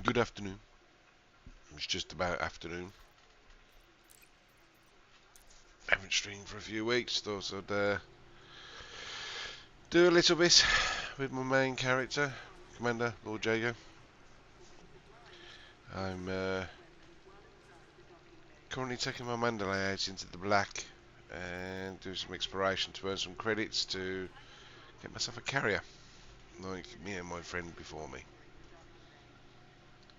Good afternoon. It's just about afternoon. Haven't streamed for a few weeks. Thought I'd do a little bit with my main character, Commander Lord Jago. I'm currently taking my Mandalay out into the black and do some exploration to earn some credits to get myself a carrier, like me and my friend before me.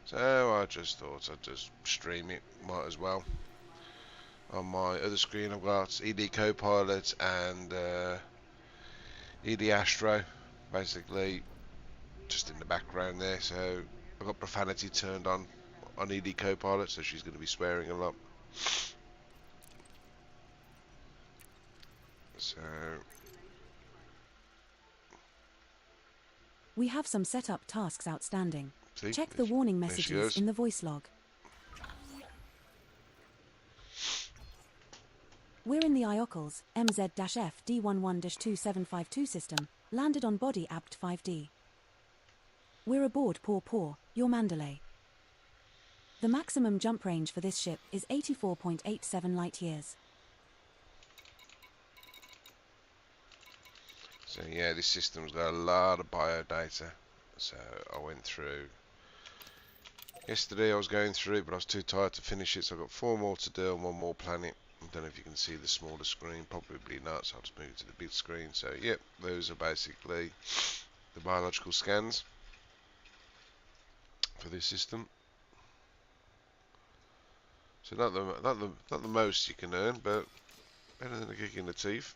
So I just thought I'd just stream it, might as well. On my other screen I've got ED Copilot and ED Astro, basically just in the background there. So I've got profanity turned on ED Copilot, so she's going to be swearing a lot. So we have some setup tasks outstanding. see, Check the warning messages in the voice log. We're in the IOCL's MZ-F D11-2752 system, landed on body apt 5D. We're aboard Paw, your Mandalay. The maximum jump range for this ship is 84.87 light years. So yeah, this system's got a lot of biodata. So I went through. Yesterday I was going through it, but I was too tired to finish it, so I've got 4 more to do on 1 more planet. I don't know if you can see the smaller screen, probably not, so I'll just move to the big screen. So yep, those are basically the biological scans for this system. So not the most you can earn, but better than a kick in the teeth.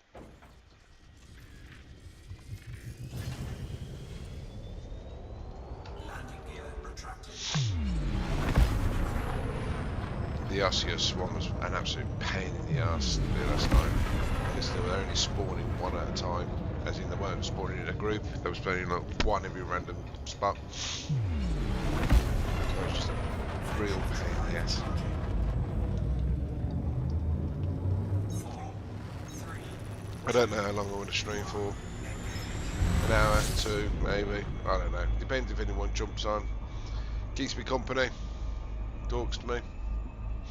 The Osseous one was an absolute pain in the arse to do last night, because they were only spawning one at a time, as in they weren't spawning in a group, they were spawning like one every random spot. So it was just a real pain in the ass. I don't know how long I'm going to stream for. An hour, 2, maybe. I don't know. Depends if anyone jumps on. Keeps me company. Talks to me. Oh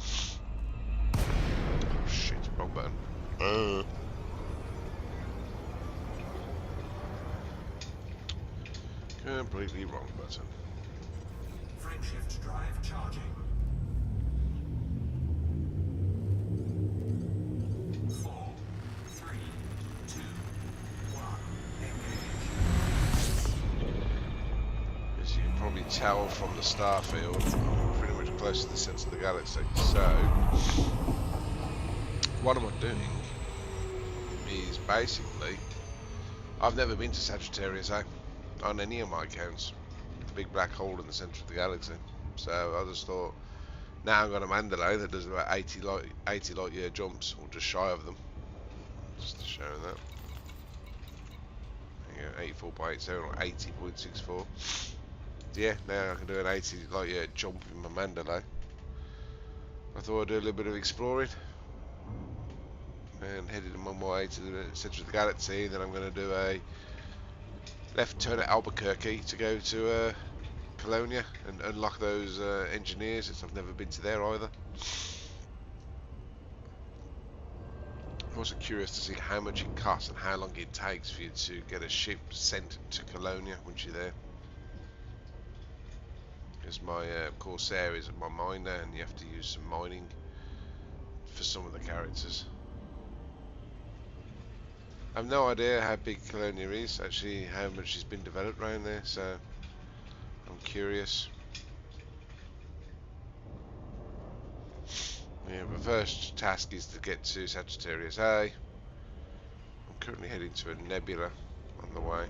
shit, wrong button. Completely wrong button. Frameshift drive charging. 4, 3, 2, 1, engage. As you can probably tell from the star field, I'm pretty much close to the centre of the galaxy. So, what am I doing? Is basically, I've never been to Sagittarius A on any of my accounts. The big black hole in the centre of the galaxy. So I just thought, now I've got a Mandalay that does about 80 light year jumps, or just shy of them. Just to show that. There you go, 84.87 or 80.64. Yeah, now I can do an 80 light year jump in my Mandalay. I thought I'd do a little bit of exploring and headed on my way to the centre of the galaxy. Then I'm going to do a left turn at Albuquerque to go to Colonia and unlock those engineers, since I've never been to there either. I'm also curious to see how much it costs and how long it takes for you to get a ship sent to Colonia once you're there. Because my Corsair is my miner, and you have to use some mining for some of the characters. I have no idea how big Colonia is, actually how much has been developed around there, so I'm curious. Yeah, the first task is to get to Sagittarius A. I'm currently heading to a nebula on the way.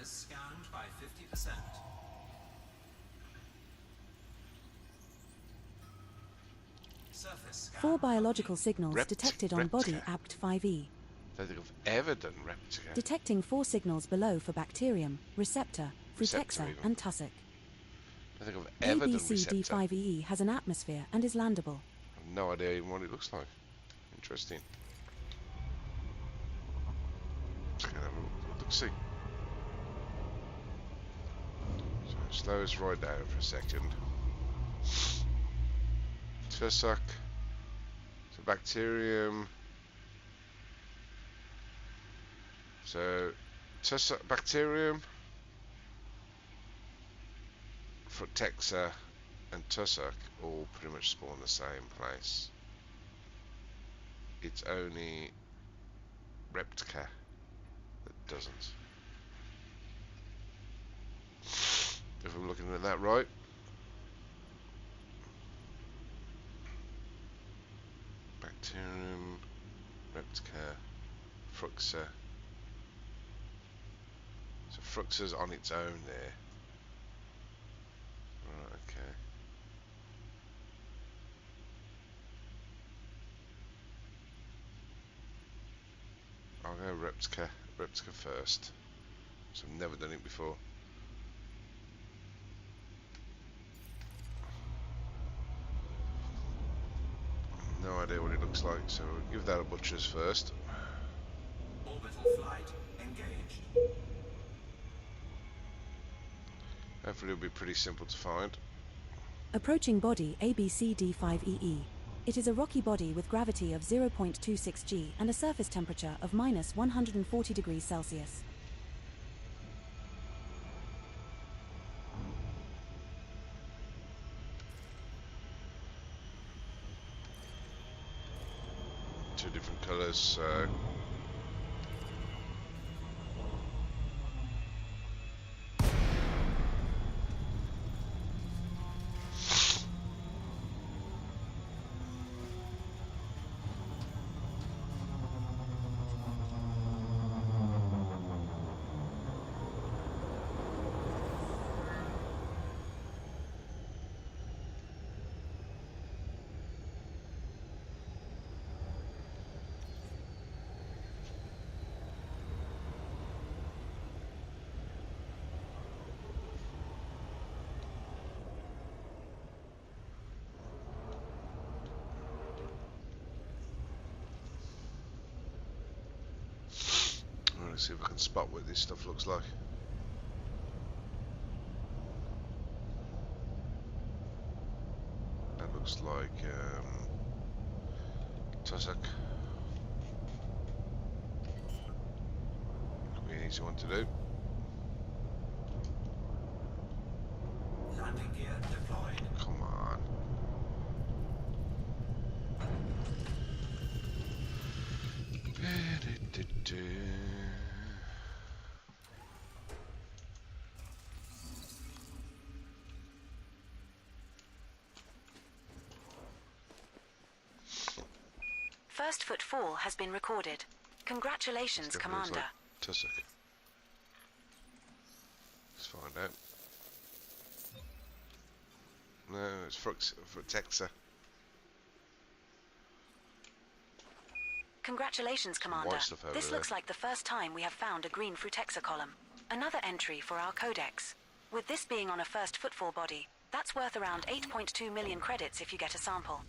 Surface scanned by 50%. Surface scan 4 biological signals Rept- detected on body Reptica. APT 5E. Don't think I've ever done Reptica. Detecting 4 signals below for bacterium, receptor, Receptor frutexa, even. and tussock. I don't think I've ever done Receptor. ABCD5EE has an atmosphere and is landable. I've no idea even what it looks like. Interesting. Just gonna have a look see. So slow us right down for a second. Tussock. So bacterium. So tussock, bacterium, frutexa, and tussock all pretty much spawn the same place. It's only Reptica that doesn't. If I'm looking at that right. Bacterium, Reptica, Fruxa. So Fruxa's on its own there. Right, okay. I'll go Reptica first. So I've never done it before. No idea what it looks like, so we'll give that a butcher's first. Orbital flight engaged. Hopefully it'll be pretty simple to find. Approaching body ABCD5EE. It is a rocky body with gravity of 0.26 g and a surface temperature of minus 140 degrees Celsius. Two different colours, so let's see if I can spot what this stuff looks like. That looks like tussock. Could be an easy one to do. Landing gear deployed. Come on. First footfall has been recorded. Congratulations, Definitely looks Commander. like tussock. Let's find out. No, it's Frutexa. Congratulations, Commander. white stuff over This there. looks like the first time we have found a green frutexa column. Another entry for our codex. With this being on a first footfall body, that's worth around 8.2 million credits if you get a sample.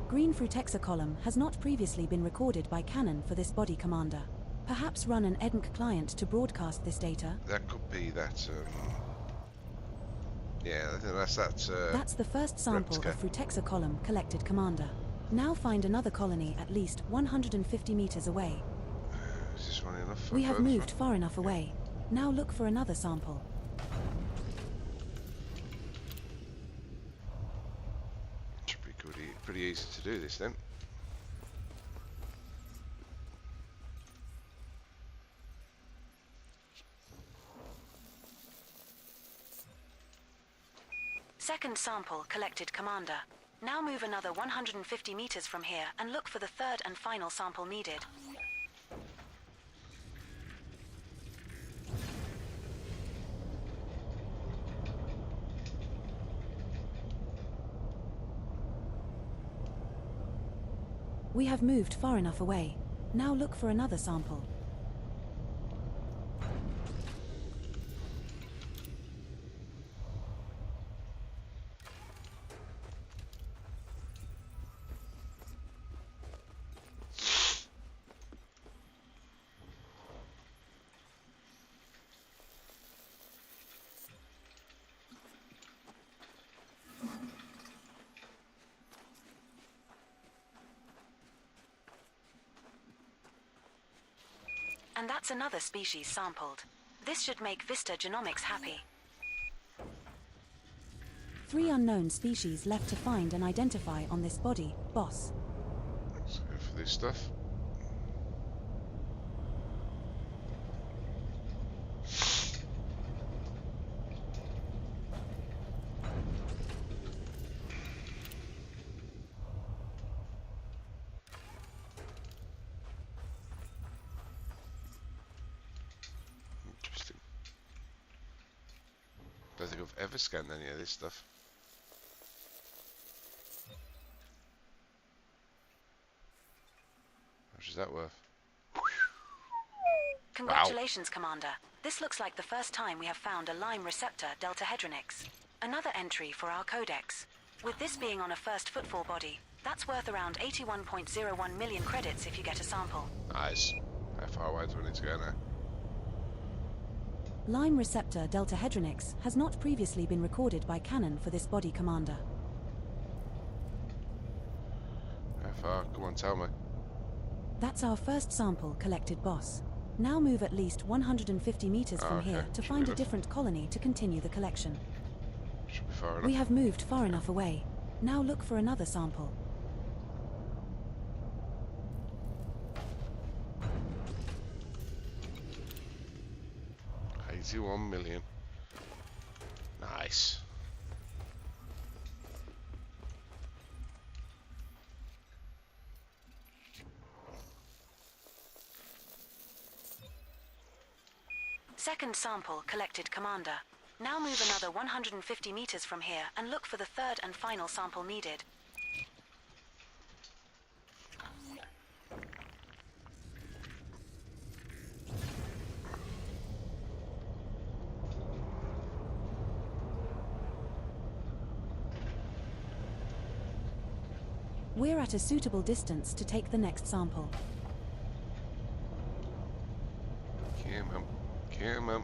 Green frutexa column has not previously been recorded by Canon for this body, Commander. Perhaps run an EDNC client to broadcast this data? That could be that. Yeah, I think that's that. That's the first sample Reptica. of frutexa column collected, Commander. Now find another colony at least 150 meters away. Is this one enough? We have both? moved far enough away. Now look for another sample. Should be pretty easy to do this then. Second sample collected, Commander. Now move another 150 meters from here and look for the third and final sample needed. We have moved far enough away. Now look for another sample. And that's another species sampled. This should make Vista Genomics happy. 3 unknown species left to find and identify on this body, boss. Let's go for this stuff. Interesting. Don't think I've ever scanned any of this stuff. How much is that worth? Congratulations, Commander. This looks like the first time we have found a Lyme receptor delta hedronix. Another entry for our codex. With this being on a first footfall body, that's worth around 81.01 million credits if you get a sample. Nice. How far away do we need to go now? Lyme receptor delta hedronix has not previously been recorded by Canon for this body, Commander. How far? Come on, tell me. That's our first sample collected, boss. Now move at least 150 meters from okay. here to Should find be a enough. different colony to continue the collection. Should be far enough. We have moved far enough away. Now look for another sample. $81 million. Nice. Second sample collected, Commander. Now move another 150 meters from here and look for the third and final sample needed. We're at a suitable distance to take the next sample. Come on. Come on.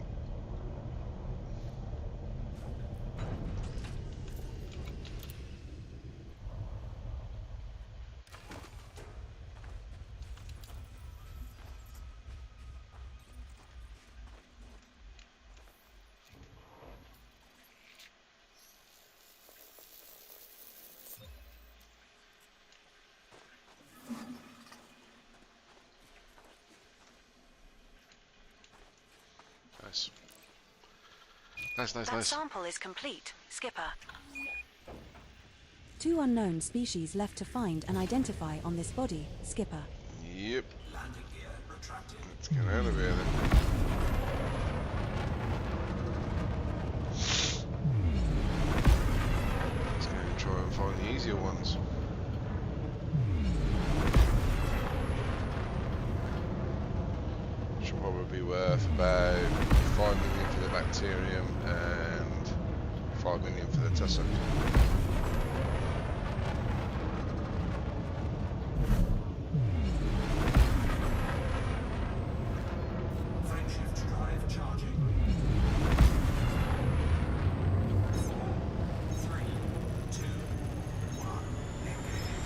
Nice. Nice, nice, That nice. sample is complete, Skipper. 2 unknown species left to find and identify on this body, Skipper. Yep. Landing gear retracted. Let's get out of here then. Let's go and try and find the easier ones. Should probably be worth about 5 million for the bacterium and 5 million for the tussock. Frameshift drive charging. 4, 3, 2, 1. Engage.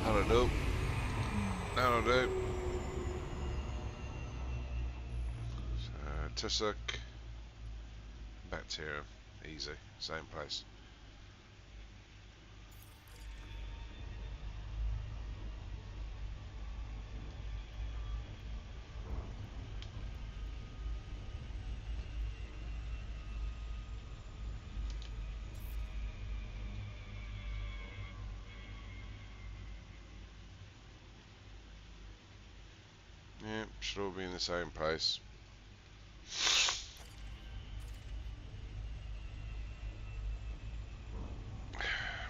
That'll do. That'll do. So, tussock, bacterium, easy, same place. Should all be in the same place.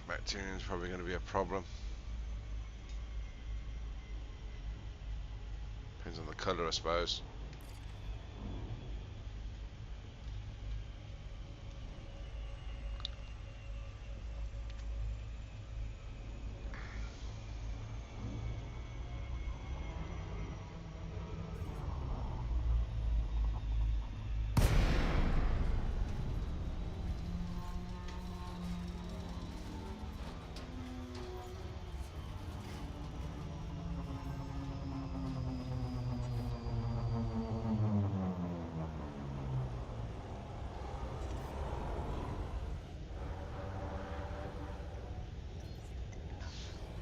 Bacterium's probably going to be a problem. Depends on the colour, I suppose.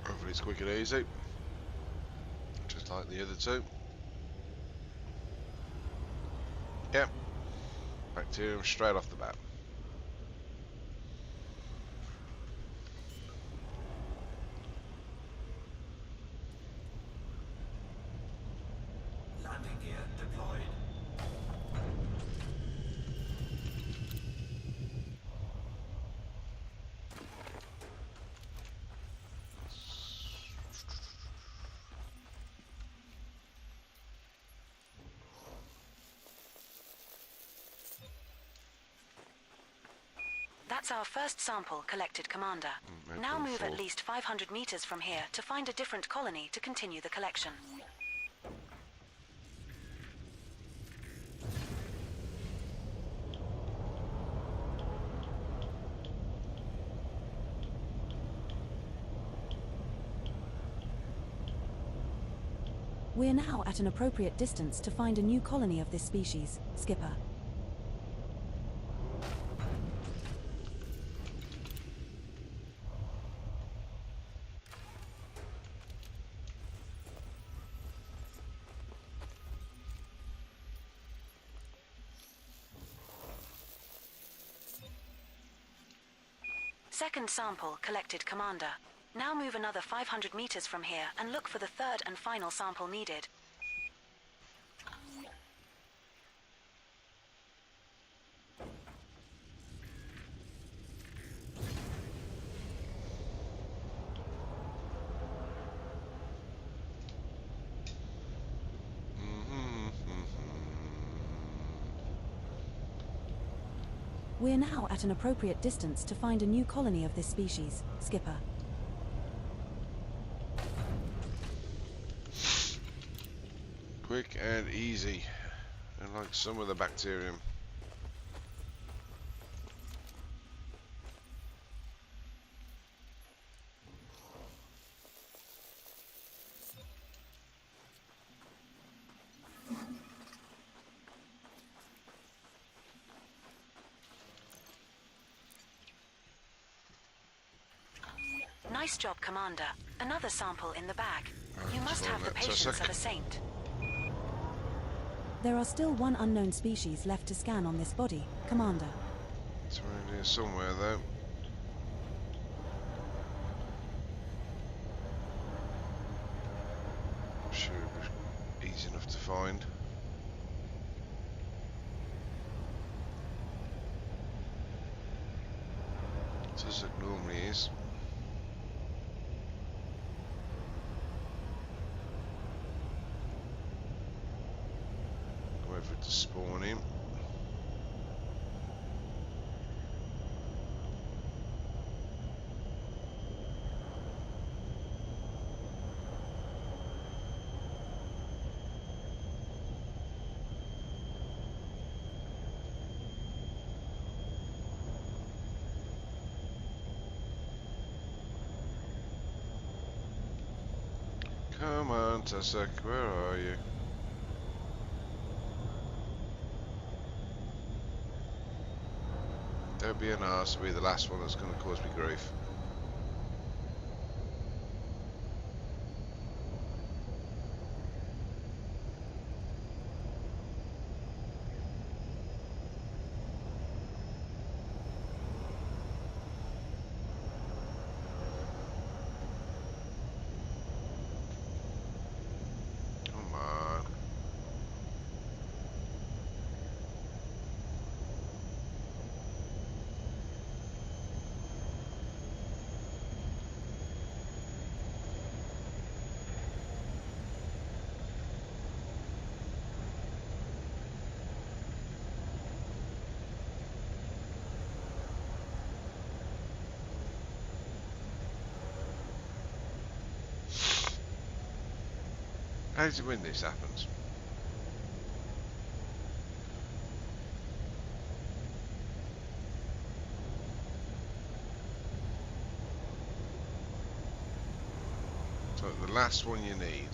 Hopefully it's quick and easy, just like the other two. Yep, bacterium straight off the bat. Landing gear deployed. That's our first sample collected, Commander. Now move at least 500 meters from here to find a different colony to continue the collection. We're now at an appropriate distance to find a new colony of this species, Skipper. Second sample collected, Commander. Now move another 500 meters from here and look for the third and final sample needed. We're now at an appropriate distance to find a new colony of this species, Skipper. Quick and easy, and like some of the bacterium. Nice job, Commander. Another sample in the bag. You Let's must find have the that patience tussock. of a saint. There are still one unknown species left to scan on this body, Commander. It's around here somewhere though. I'm sure it was easy enough to find. Just like normally is. Wait for it to spawn in. Come on, Tussock, where are you? Don't be an arse, it'll be the last one that's going to cause me grief. Come on. How is it when this happens? So the last one you need.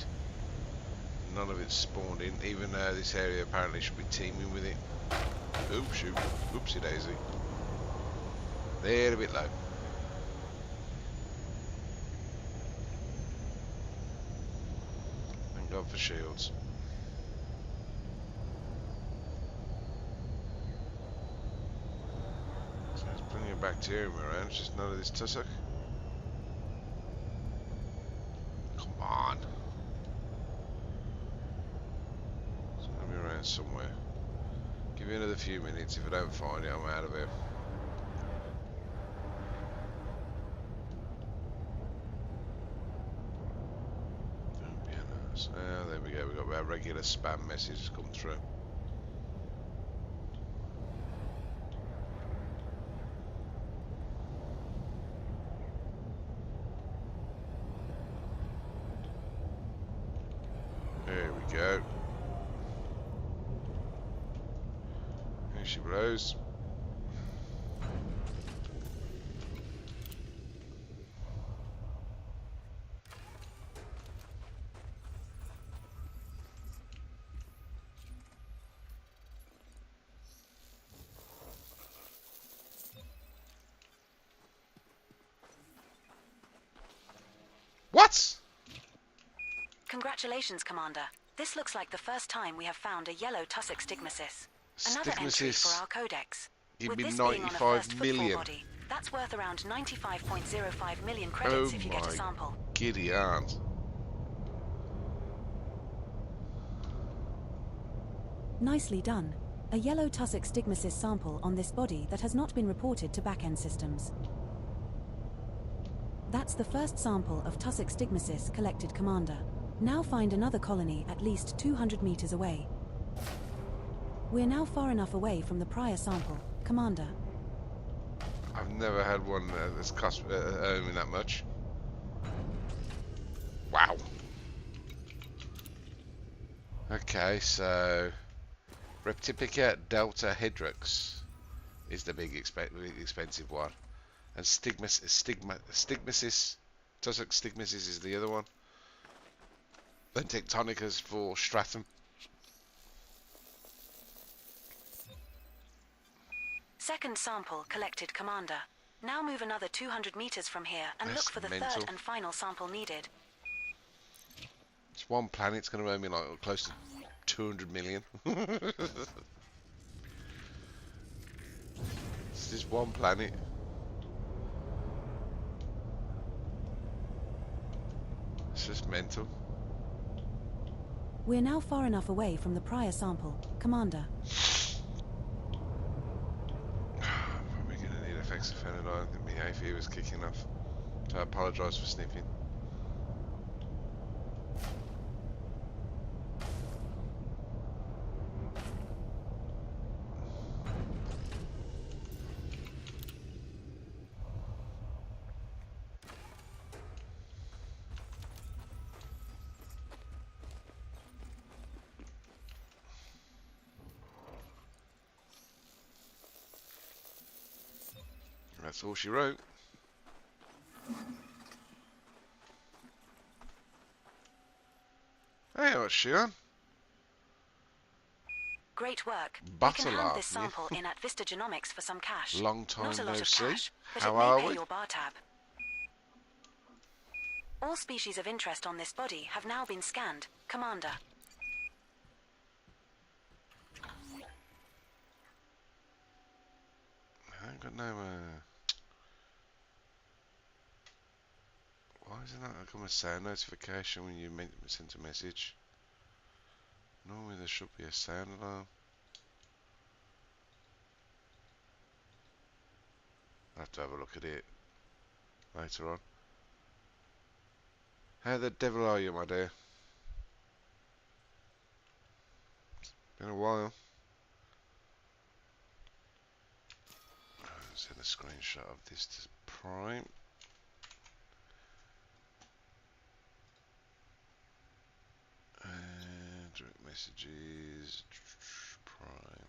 None of it's spawned in, even though this area apparently should be teeming with it. Oh shoot, oopsie daisy. They're a bit low. Thank God for shields. So there's plenty of bacterium around, it's just none of this tussock. Come on. It's gonna be around somewhere. Give me another few minutes, if I don't find it, I'm out of here. Don't be an ass. Oh, there we go, we've got our regular spam messages come through. There we go. Here she blows. What? Congratulations, Commander. This looks like the first time we have found a yellow tussock stigmasis. Another entry for Stigmasis. our codex. Give With me this being on a 95 first football million. body, that's worth around 95.05 million credits Oh if you get a my sample. giddy aunt. Nicely done. A yellow tussock stigmasis sample on this body that has not been reported to back-end systems. That's the first sample of tussock stigmasis collected, Commander. Now find another colony at least 200 meters away. We're now far enough away from the prior sample, Commander. I've never had one that's cost me that much. Wow. Okay, so Reptipica Delta Hydrix is the big expensive one, and Stigmasis, Tussock Stigmasis is the other one. Then Tectonicas for Stratum. Second sample collected, Commander. Now move another 200 meters from here and That's look for the mental. third and final sample needed. It's one planet, it's going to earn me like close to 200 million. It's just one planet. It's just mental. We're now far enough away from the prior sample, Commander. Probably going to need hexafenadine. I think my hay fever's kicking off. So I apologise for sniffing. That's all she wrote. Hey, what's she on? Great work. Butter we can hand laugh, this sample in at Vista Genomics for some cash. Long time Not a lot no of see. cash, but How it may are pay we? your bar tab. All species of interest on this body have now been scanned, Commander. I ain't got no. Why isn't that come a sound notification when you sent a message? Normally there should be a sound alarm. I'll have to have a look at it later on. How the devil are you, my dear? Been a while. I'll send a screenshot of this to Prime. Direct messages. Prime.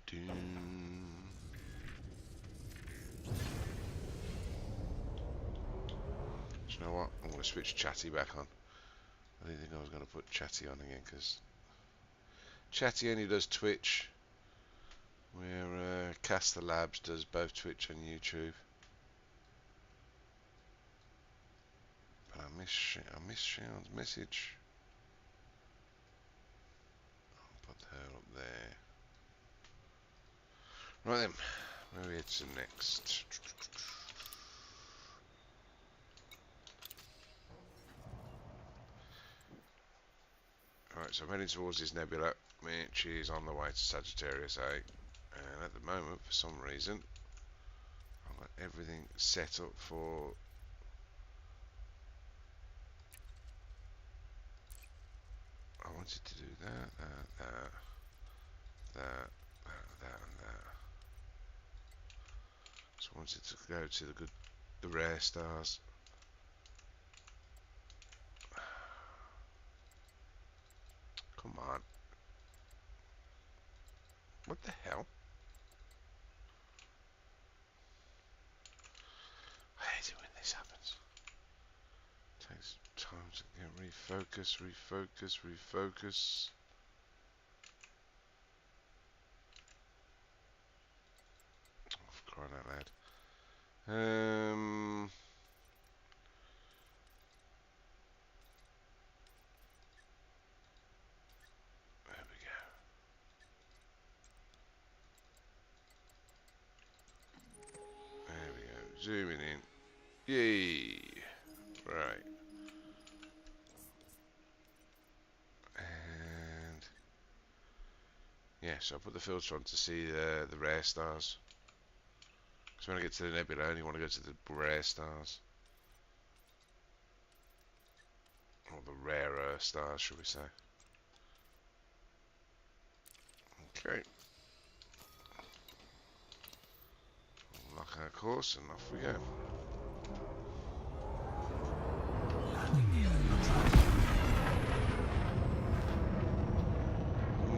Do you know what? I'm going to switch Chatty back on. I didn't think I was going to put Chatty on again because Chatty only does Twitch, where Caster Labs does both Twitch and YouTube. But I miss Sean's message. I'll put her up there. Right then, where are we to next? Alright, so I'm heading towards this nebula, which is on the way to Sagittarius A. And at the moment, for some reason, I've got everything set up for... I wanted to do that, that, and that. So I wanted to go to the rare stars. Come on. What the hell? I hate it when this happens. Takes time to get refocus. Oh, for crying out loud. There we go. There we go. Zooming in. Yay! Right. And yeah, so I put the filter on to see the rare stars. Because when I get to the nebula, I only want to go to the rare stars. Or the rarer stars, should we say. Okay. Lock our course and off we go.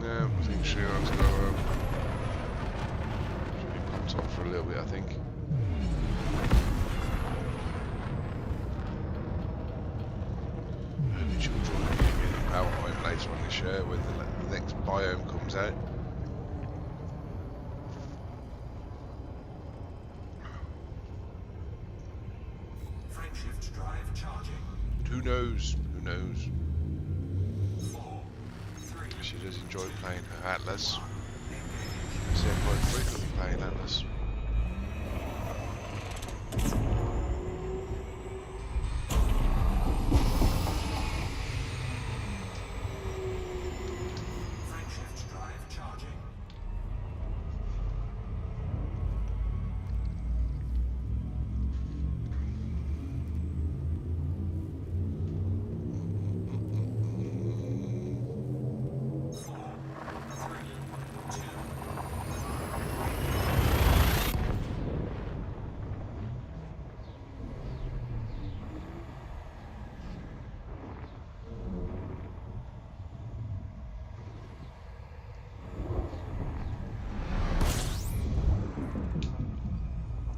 No, I think Shion's got should be pumped on for a little bit, I think. Early children will be in PowerPoint later on this year when the next biome comes out. Frameshift drive charging. Who knows? Who knows? 4, 3, She does enjoy playing her Atlas. engage. I see her quite frequently playing Atlas. Frameshift drive charging.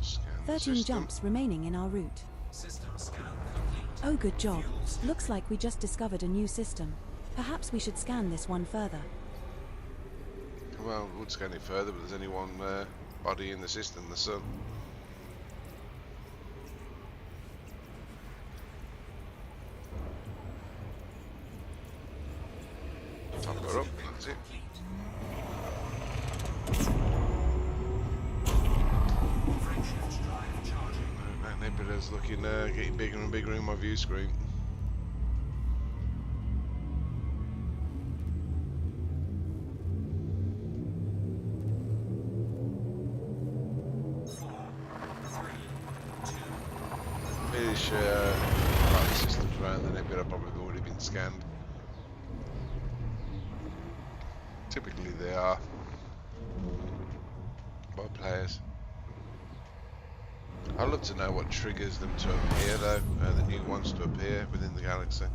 Scan the 13 system. jumps remaining in our route. System scan complete. Oh, good job. Fuels. Looks like we just discovered a new system. Perhaps we should scan this one further. Well, we would scan it further, but there's only one body in the system, the sun. Top her up, that's it. Frameshift drive charging. That nebula's looking, getting bigger and bigger in my view screen. Finish a lot of systems around the nebula probably already been scanned. they are by players. I'd love to know what triggers them to appear though, the new ones to appear within the galaxy.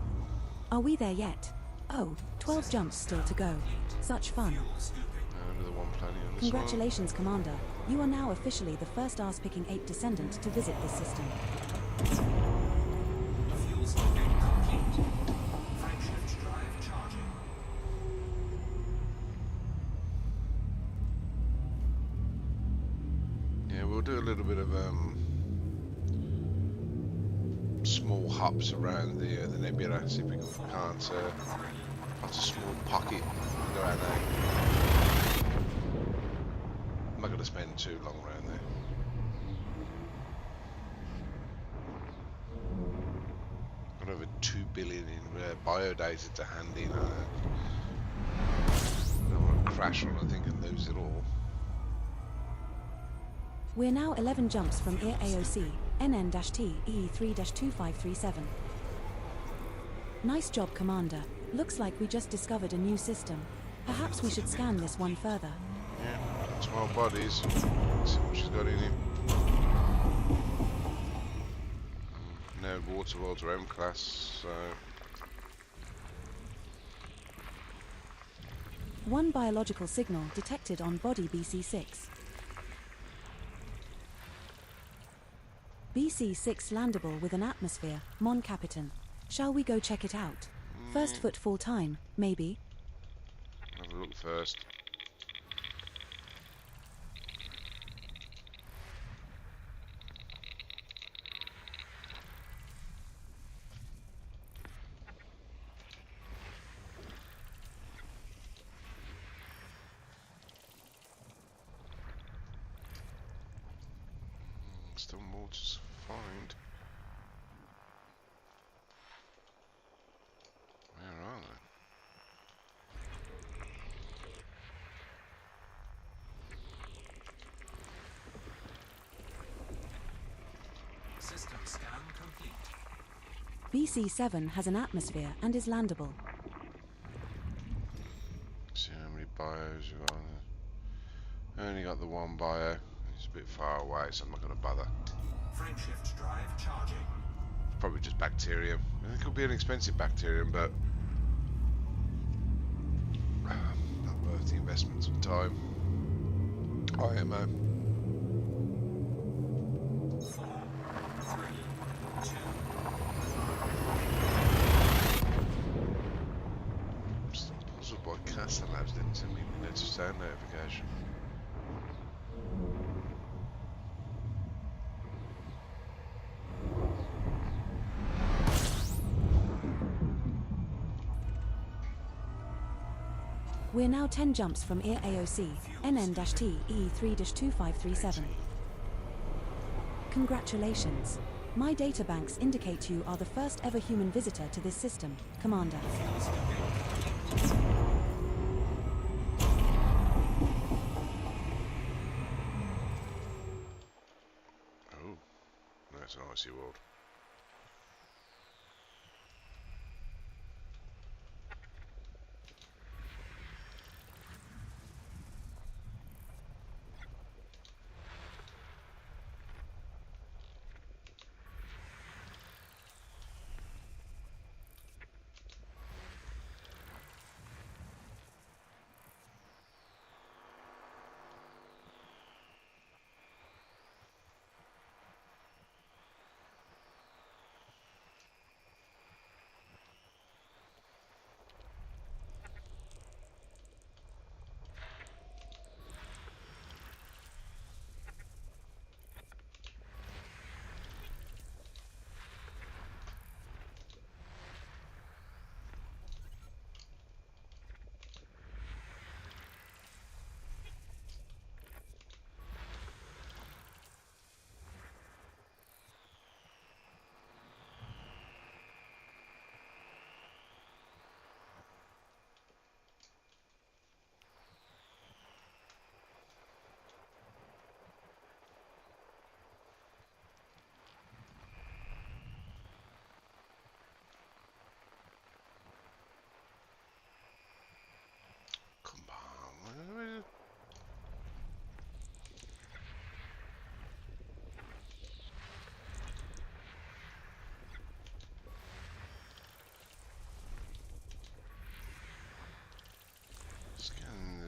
Are we there yet? Oh, 12 jumps still to go. Such fun. Another one planning on this Congratulations, Commander. You are now officially the first Ars-picking 8 descendant to visit this system. Fuel stocking complete. Frankshift drive charging. one. Yeah, we'll do a little bit of small hops around the nebula, see if we can't spot a small pocket and go around there. I'm not going to spend too long around there. Got over 2 billion in biodata to hand in. I don't want to crash on, I think, and lose it all. We're now 11 jumps from Ear AOC, NN-T, EE3-2537. Nice job, Commander. Looks like we just discovered a new system. Perhaps we should scan this one further. Yeah, 12 bodies. Let's see what she's got in him. No water worlds or M class, so... One biological signal detected on body BC6. BC6 landable with an atmosphere, Mon Capitan. Shall we go check it out? First footfall time, maybe? Have a look first. Still more to find. Where are they? System scan complete. BC7 has an atmosphere and is landable. See how many bios you got. Only got the one bio. It's a bit far away, so I'm not going to bother. Frankshift drive charging. Probably just bacterium. It could be an expensive bacterium, but not worth the investment of time. IMO. 4, 3, 2. I'm still puzzled by Casa Labs didn't send me a notice sound notification. We're now 10 jumps from Ear AOC, NN-T, EE3-2537. Congratulations. My databanks indicate you are the first ever human visitor to this system, Commander. Oh, that's an icy world.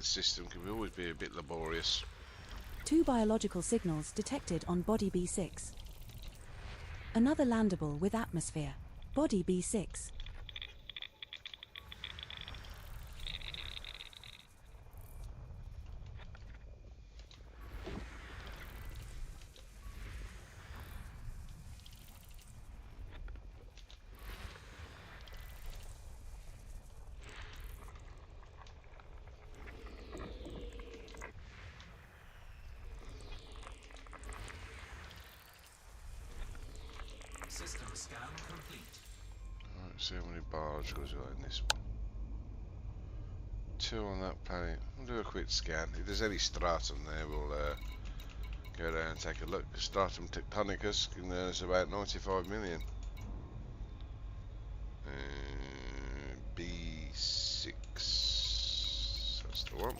system can always be a bit laborious. 2 biological signals detected on body B6. Another landable with atmosphere. Body B6. System scan complete. Alright, see how many biologicals are in this one. 2 on that planet. We'll do a quick scan. If there's any stratum there, we'll go down and take a look. Stratum tectonicus can earn us about 95 million. B6. That's the one.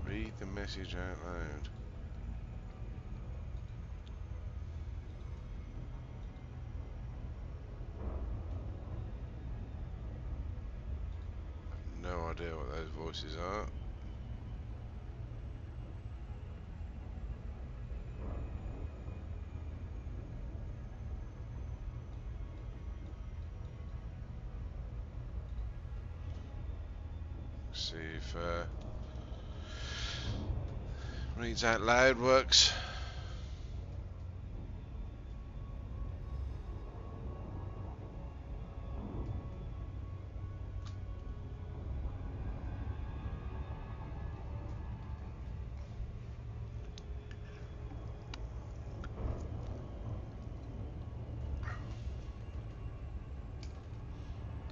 Read the message out loud. No idea what those voices are. See if reads out loud works.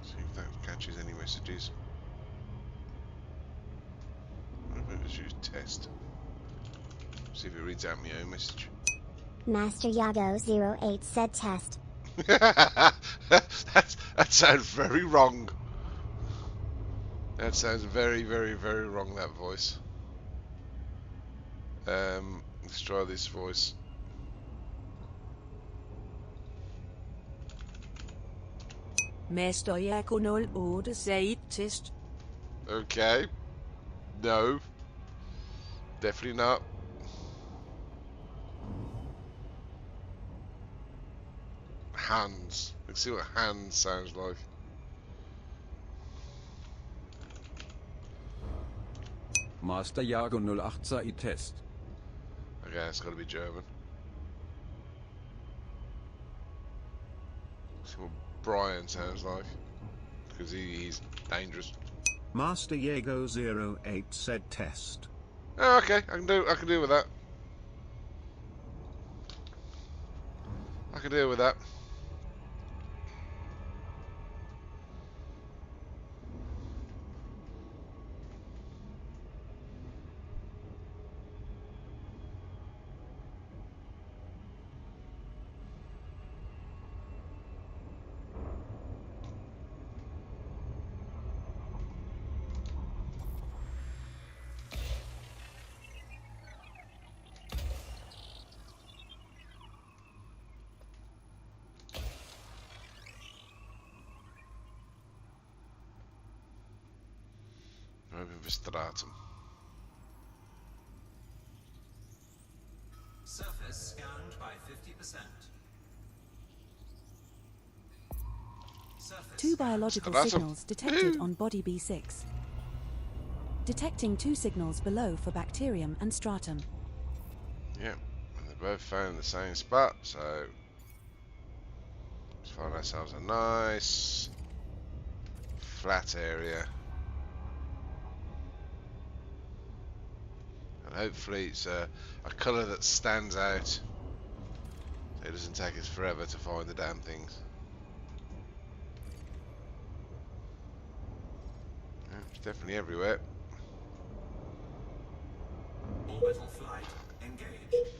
See if that catches any messages. I'm going to use test. See if it reads out my own message. Master Jago 08 said test. that sounds very wrong. That sounds very, very, very wrong, that voice. Let's try this voice. Master Jago 08 sagde test. Okay. No. Definitely not. Hands. Let's see what hands sounds like. Master Jago 08 sa i test. Okay, it's got to be German. See what Brian sounds like, because he's dangerous. Master Jago 08 said test. Oh, okay, I can deal with that. I can deal with that. Hoping for stratum. Surface scanned by 50%. Surface 2 biological Stratum. signals detected on body B6. Detecting 2 signals below for bacterium and stratum. Yep, and they're both found in the same spot, so let's find ourselves a nice flat area. And hopefully it's a colour that stands out, so it doesn't take us forever to find the damn things. Yeah, Definitely everywhere. Orbital flight engaged.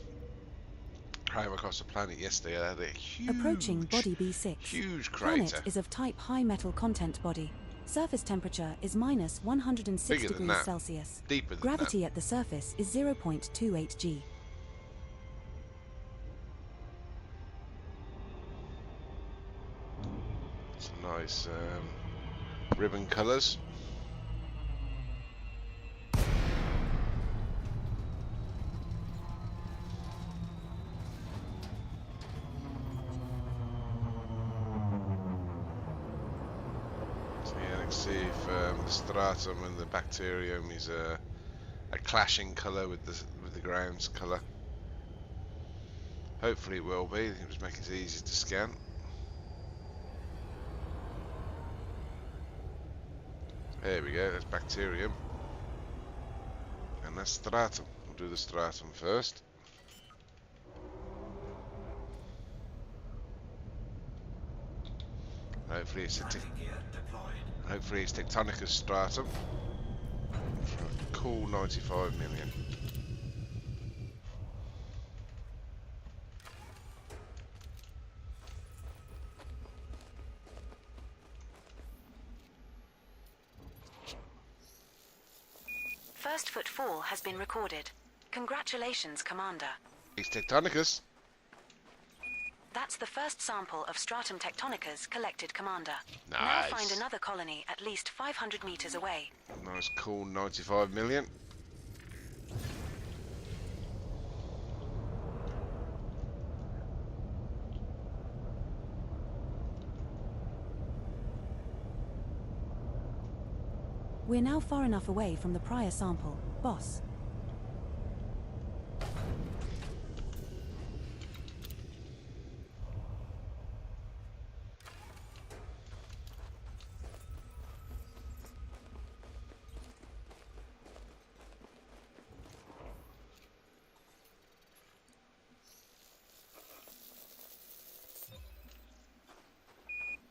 Came across a planet yesterday that had a Approaching body B6. huge Planet crater. is of type high metal content body. Surface temperature is minus 106 Bigger than degrees that. Celsius. Deeper than Gravity at the surface is 0.28 g. that. Some nice ribbon colours. So yeah, let's see if the stratum and the bacterium is a clashing colour with the ground's colour. Hopefully it will be. It was making it easy to scan. There we go, that's bacterium. And that's stratum. We'll do the stratum first. Hopefully it's Landing gear deployed. hopefully it's Tectonicus stratum. For a cool 95 million. First footfall has been recorded. Congratulations, Commander. It's Tectonicus. That's the first sample of Stratum Tectonicus collected, Commander. Now Nice. find another colony at least 500 meters away. Nice cool 95 million. We're now far enough away from the prior sample, boss.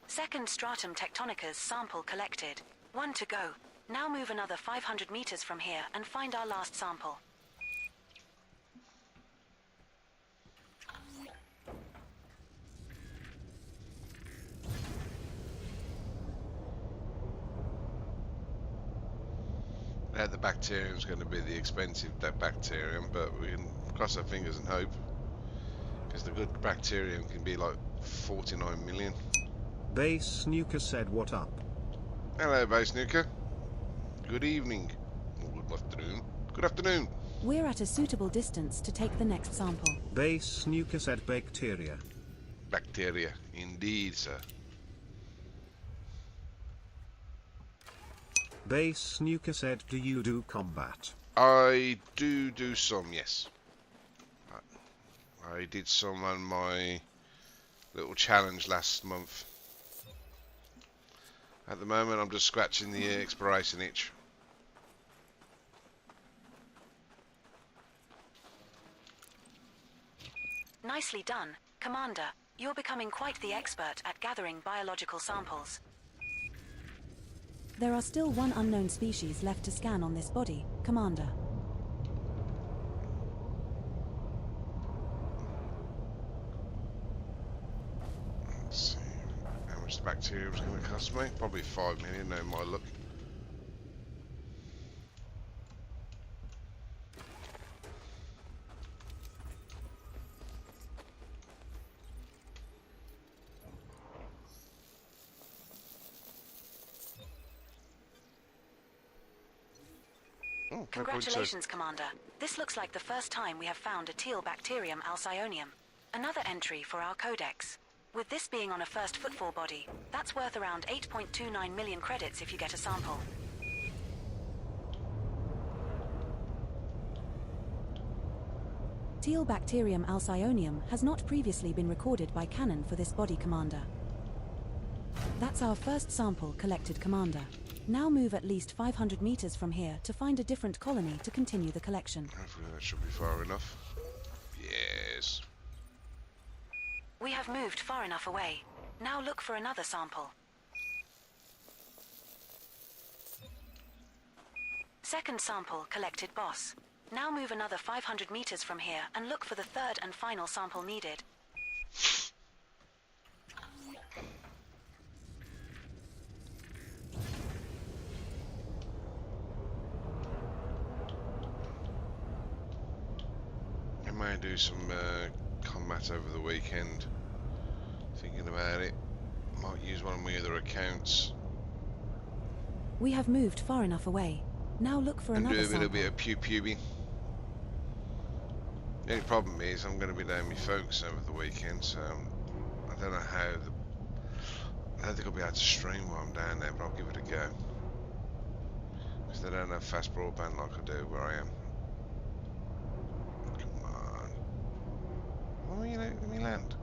Second Stratum Tectonicus sample collected. 1 to go. Now move another 500 meters from here and find our last sample. The bacterium's going to be the expensive bacterium, but we can cross our fingers and hope. Because the good bacterium can be like 49 million. Base Snooker said what up? Hello, Base Snooker. Good evening. Or good afternoon. Good afternoon. We're at a suitable distance to take the next sample. Base Snooker said bacteria. Bacteria. Indeed, sir. Base Snooker said do you do combat? I do some, yes. I did some on my little challenge last month. At the moment, I'm just scratching the exploration itch. Nicely done, Commander. You're becoming quite the expert at gathering biological samples. There are still one unknown species left to scan on this body, Commander. Let's see how much the bacterium's going to cost me. Probably 5 million, no my luck. Oh, 5.2. Congratulations, Commander. This looks like the first time we have found a teal bacterium alcyonium. Another entry for our codex. With this being on a first footfall body, that's worth around 8.29 million credits if you get a sample. Teal bacterium alcyonium has not previously been recorded by Canon for this body, Commander. That's our first sample collected, Commander. Now move at least 500 meters from here to find a different colony to continue the collection. Hopefully that should be far enough. Yes. We have moved far enough away. Now look for another sample. Second sample collected, boss. Now move another 500 meters from here and look for the third and final sample needed. I may do some combat over the weekend. Thinking about it. Might use one of my other accounts. We have moved far enough away. Now look for And do another a little sample. bit of pew-pewing. The only problem is I'm going to be down with folks over the weekend, so I don't know how. I don't think I'll be able to stream while I'm down there, but I'll give it a go. Because they don't have fast broadband like I do where I am. Come on. Why won't you let me land?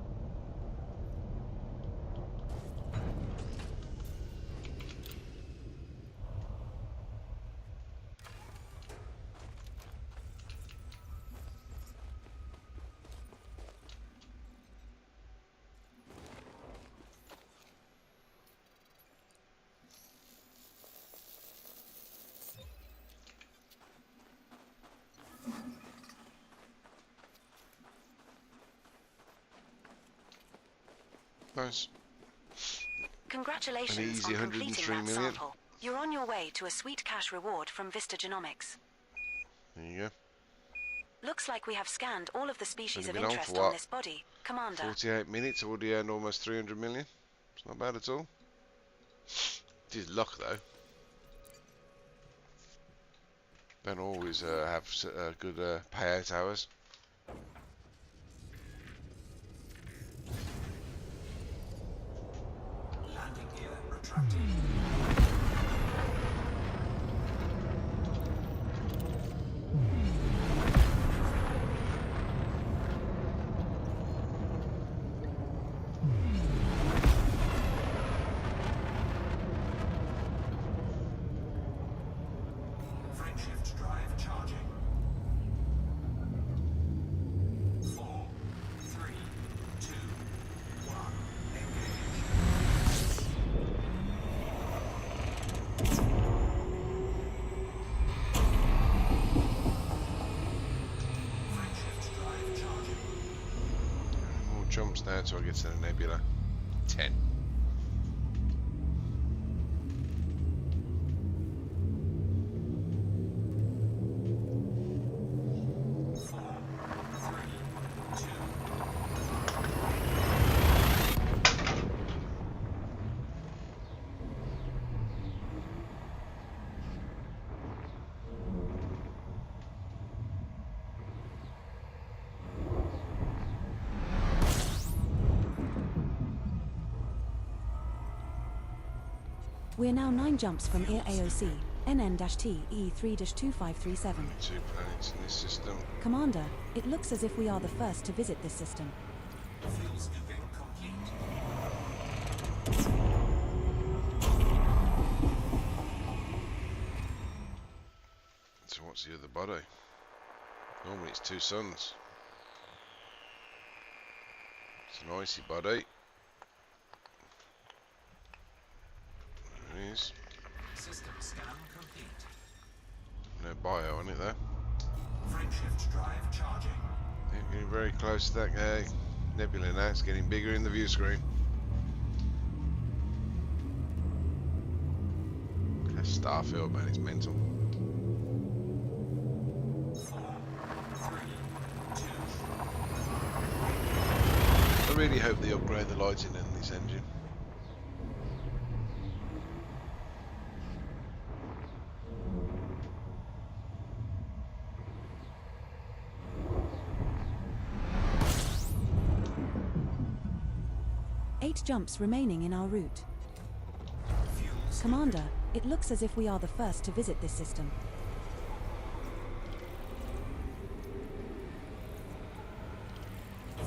Nice. Congratulations An easy on completing 103 that million. sample. You're on your way to a sweet cash reward from Vista Genomics. There you go. Looks like we have scanned all of the species Only of been on interest for on what? this body. Commander. 48 minutes, already earned almost 300 million. It's not bad at all. It is luck though. Don't always have good payout hours. Landing gear retracted. Frameshift drive charging. 4, 3, 2, 1. Engage. Frameshift drive charging. More jumps now until I get to the nebula. 10. We're now 9 jumps from Ear AOC, NN-T E3-2537. 2 planets in this system. Commander, it looks as if we are the first to visit this system. Fuel scooping complete. So what's the other body? Normally it's 2 suns. It's an icy body. There it is. System scan complete. No bio on it though. Frameshift drive charging. Yeah, getting very close to that nebula now. It's getting bigger in the view screen. That Starfield, man, it's mental. 4, 3, 2. I really hope they upgrade the lighting in this engine. Eight jumps remaining in our route. Commander, it looks as if we are the first to visit this system.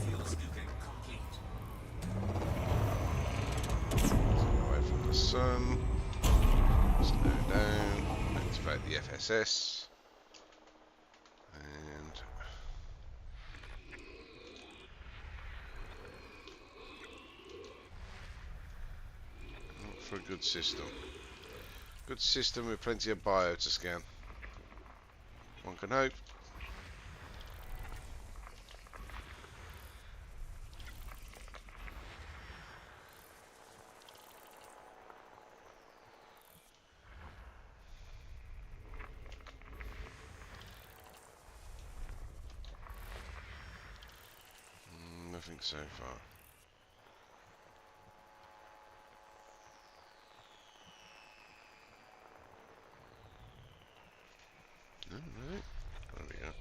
Fuel scooping complete. Away from the sun. Slow down. Activate the FSS. And look for a good system. Good system with plenty of bio to scan. One can hope. Nothing so far. No, no. There we go.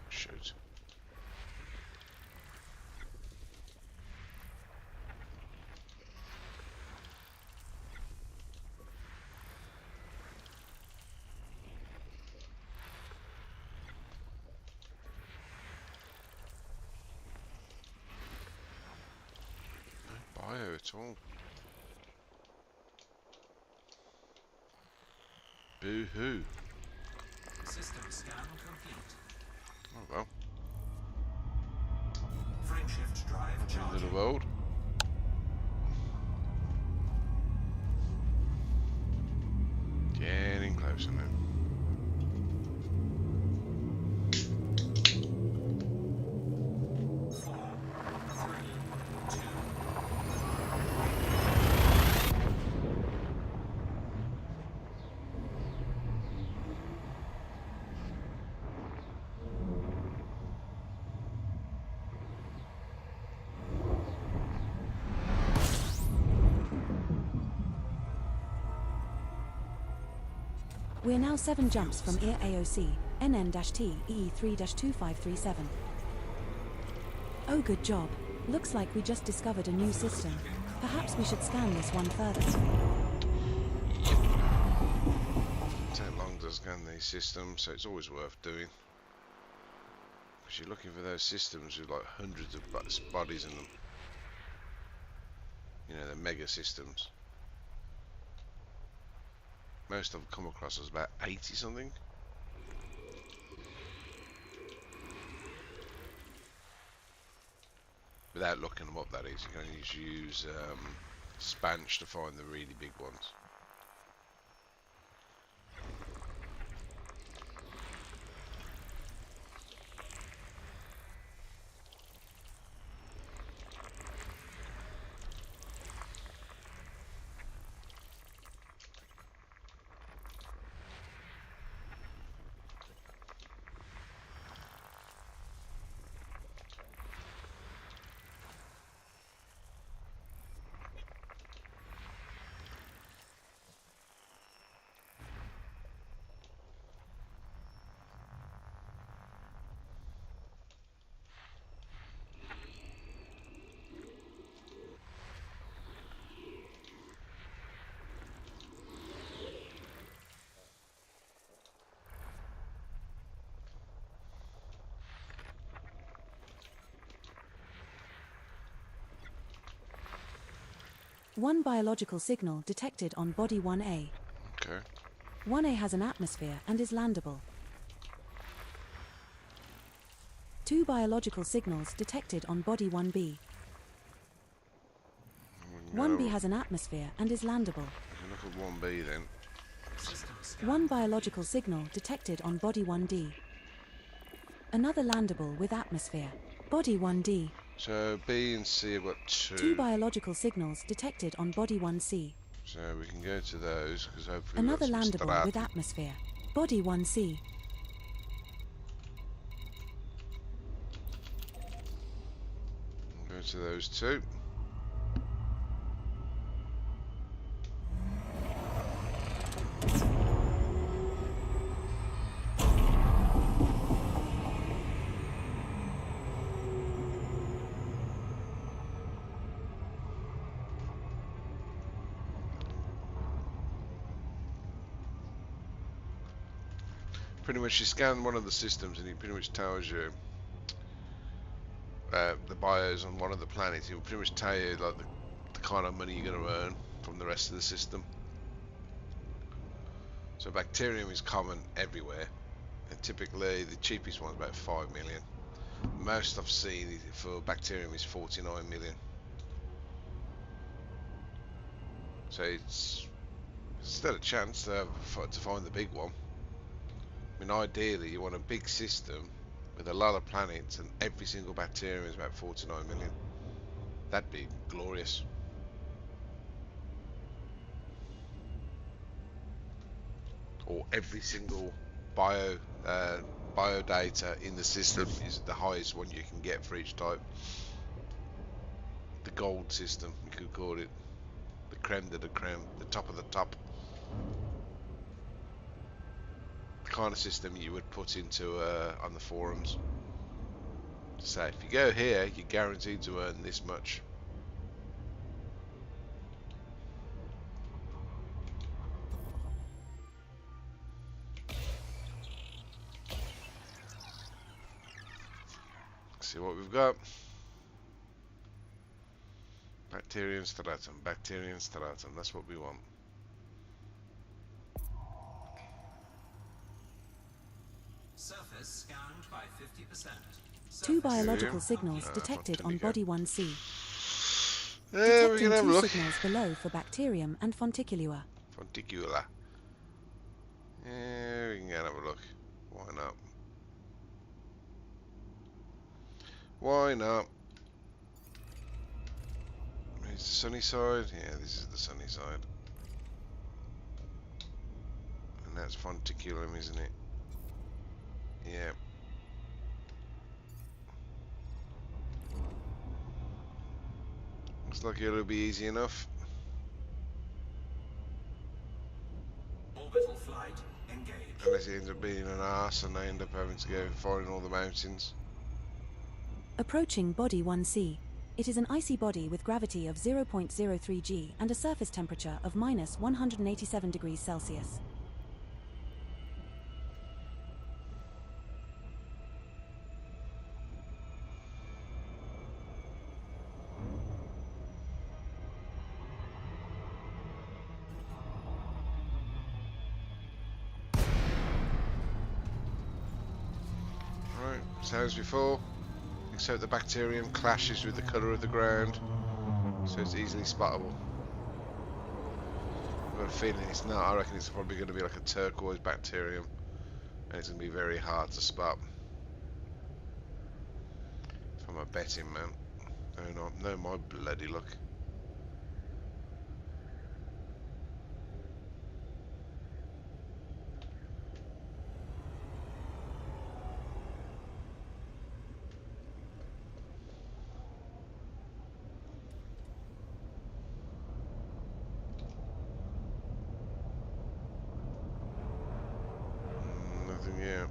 Shoot. No bio at all. Boo-hoo. System scan complete. Oh well. Frameshift drive End of the charging. world. Getting closer now. We're now 7 jumps from EAR AOC, NN-T, EE3-2537. Oh, good job. Looks like we just discovered a new system. Perhaps we should scan this one further. Take long to scan these systems, so it's always worth doing. Because you're looking for those systems with like hundreds of bodies in them. You know, the mega systems. Most I've come across was about 80 something. Without looking them up, that is. You can just use Spanch to find the really big ones. One biological signal detected on body 1A. Okay. 1A has an atmosphere and is landable. 2 biological signals detected on body 1B. 1B has an atmosphere and is landable. We can look at 1B then. System scan. 1 biological signal detected on body 1D. Another landable with atmosphere. Body 1D. So B and C have got 2 two. biological signals detected on body 1C. So we can go to those because hopefully Another we've got some landable with strat. atmosphere. Body 1C. Go to those two. Pretty much you scan one of the systems and it pretty much tells you the bios on one of the planets. It will pretty much tell you like the kind of money you're going to earn from the rest of the system. So bacterium is common everywhere, and typically the cheapest one is about 5 million. Most I've seen for bacterium is 49 million. So it's still a chance to find the big one. I mean, ideally you want a big system with a lot of planets and every single bacterium is about 49 million. That'd be glorious. Or every single bio data in the system is the highest one you can get for each type. The gold system, you could call it. The creme de la creme, the top of the top. The kind of system you would put into on the forums. To say, if you go here, you're guaranteed to earn this much. Let's see what we've got. Bacterium stratum, bacterium stratum, that's what we want. Surface scanned by 50%. Two Surface biological Bacterium. signals detected on Fontinica. body 1C. Yeah, we Detecting can have a two look. signals below for bacterium and fonticulua. Fonticula. Yeah, we can go and have a look. Why not? Why not? Is the sunny side? Yeah, this is the sunny side. And that's Fonticulum, isn't it? Yeah. Looks like it'll be easy enough. orbital flight engaged. Unless it ends up being an arse and they end up having to go and find all the mountains. Approaching body 1C. It is an icy body with gravity of 0.03 g and a surface temperature of minus 187 degrees Celsius. Right, same as before, except the bacterium clashes with the colour of the ground, so it's easily spottable. I've got a feeling it's not. I reckon it's probably going to be like a turquoise bacterium, and it's going to be very hard to spot. If I'm a betting man. No, my bloody luck. Nothing yet.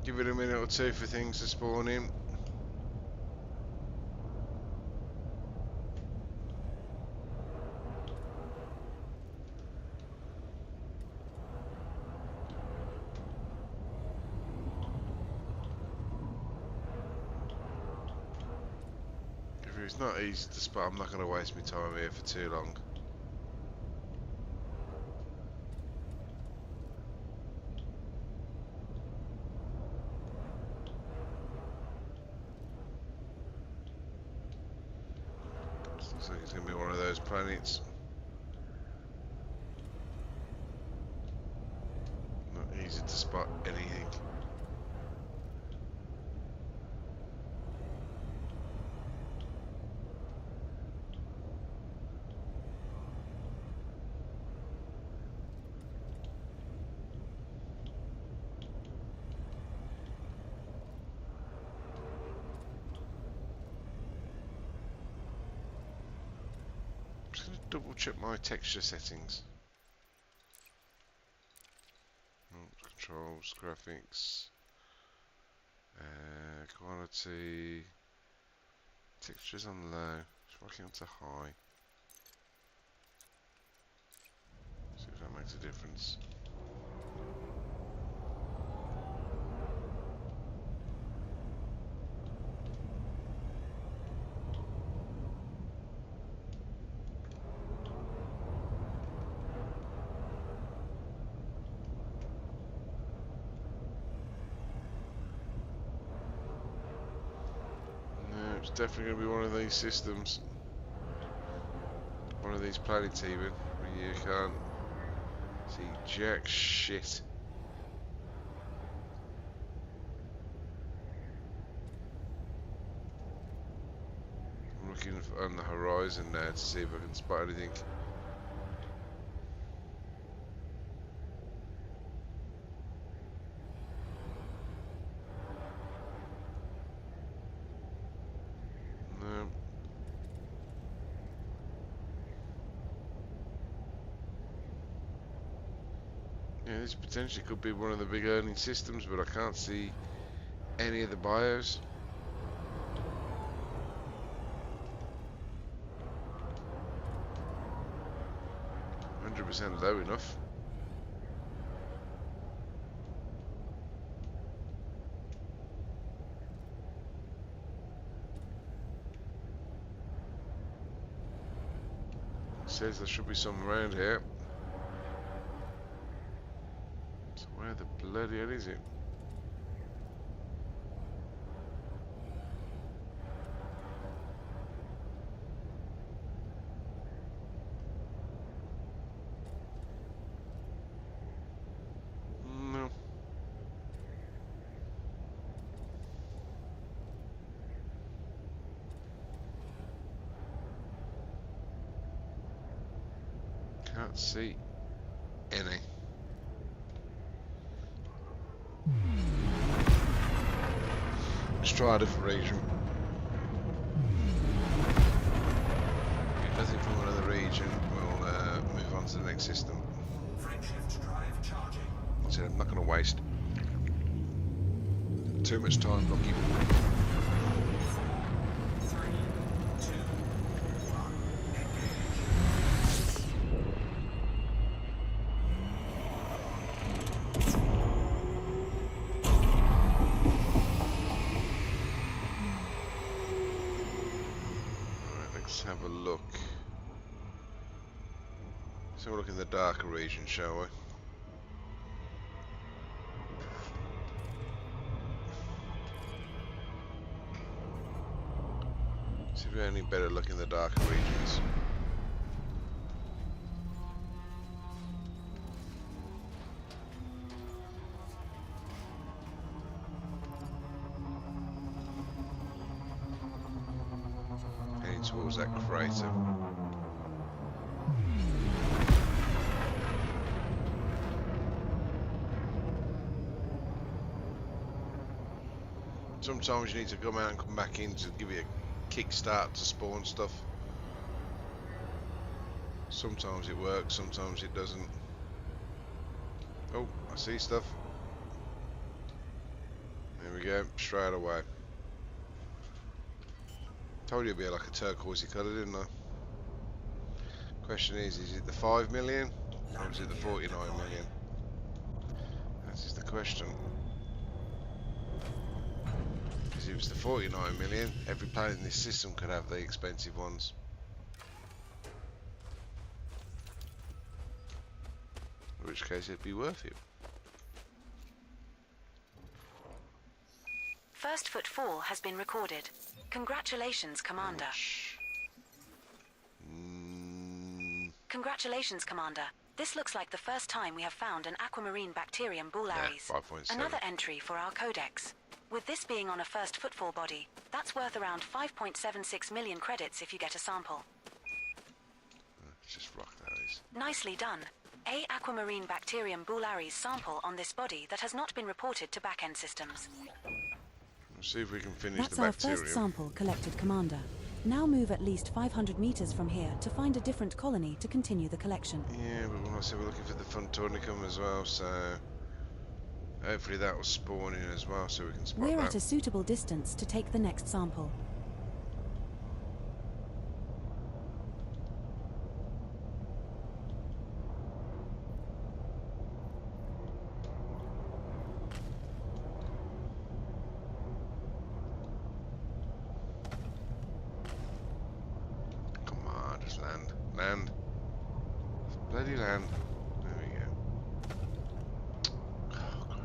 Give it a minute or two for things to spawn in. If it's not easy to spot, I'm not going to waste my time here for too long. Looks like it's going to be one of those planets. Not easy to spot anything. I'm just going to double check my texture settings. Controls, graphics, quality. Texture's on low. Just working on to high. See if that makes a difference. No, it's definitely going to be one of these systems. One of these planets even, where you can't see jack shit. I'm looking on the horizon now to see if I can spot anything. No. Yeah, this potentially could be one of the big earning systems, but I can't see any of the bios. %, low enough. It says there should be some around here. So where the bloody hell is it? No. Can't see any. Let's try a different region. If nothing from another region, we'll move on to the next system. Frameshift drive charging. So I'm not going to waste too much time looking. 3, 2, 1, engage. Alright, let's have a look. Let's have a look in the darker region, shall we? See if we have any better look in the darker regions. Heading towards that crater. Sometimes you need to come out and come back in to give you a kickstart to spawn stuff. Sometimes it works, sometimes it doesn't. Oh, I see stuff. There we go, straight away. Told you it'd be like a turquoisey colour, didn't I? Question is it the 5 million or is it the 49 million? That is the question. Because if it's the 49 million, every planet in this system could have the expensive ones. In which case it'd be worth it. First footfall has been recorded. Congratulations, Commander. Congratulations, Commander. This looks like the first time we have found an aquamarine bacterium bull aries. 5.7. Another entry for our codex. With this being on a first footfall body, that's worth around 5.76 million credits if you get a sample. Let's just rock those. Nicely done. A aquamarine bacterium bull aries sample on this body that has not been reported to back-end systems. We'll see if we can finish That's the our bacterium. first sample collected, Commander. Now move at least 500 meters from here to find a different colony to continue the collection. Yeah, but we'll also be looking for the Funtonicum as well, so hopefully that will spawn in as well, so we can spot We're that. at a suitable distance to take the next sample. bloody land. There we go. Oh, God,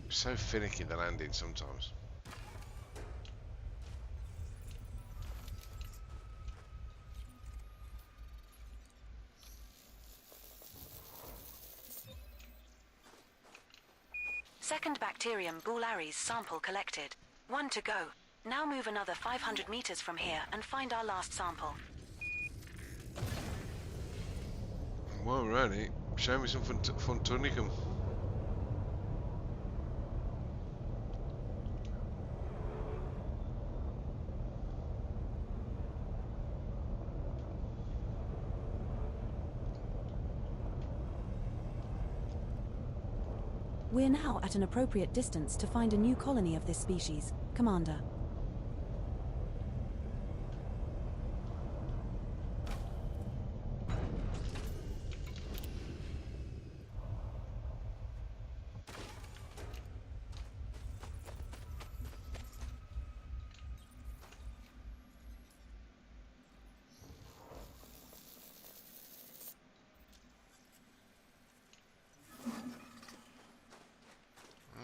so finicky the landing sometimes. Second bacterium Bull-Aries sample collected. 1 to go. Now move another 500 meters from here and find our last sample. Well, really, show me some Funtunicum. We're now at an appropriate distance to find a new colony of this species, Commander.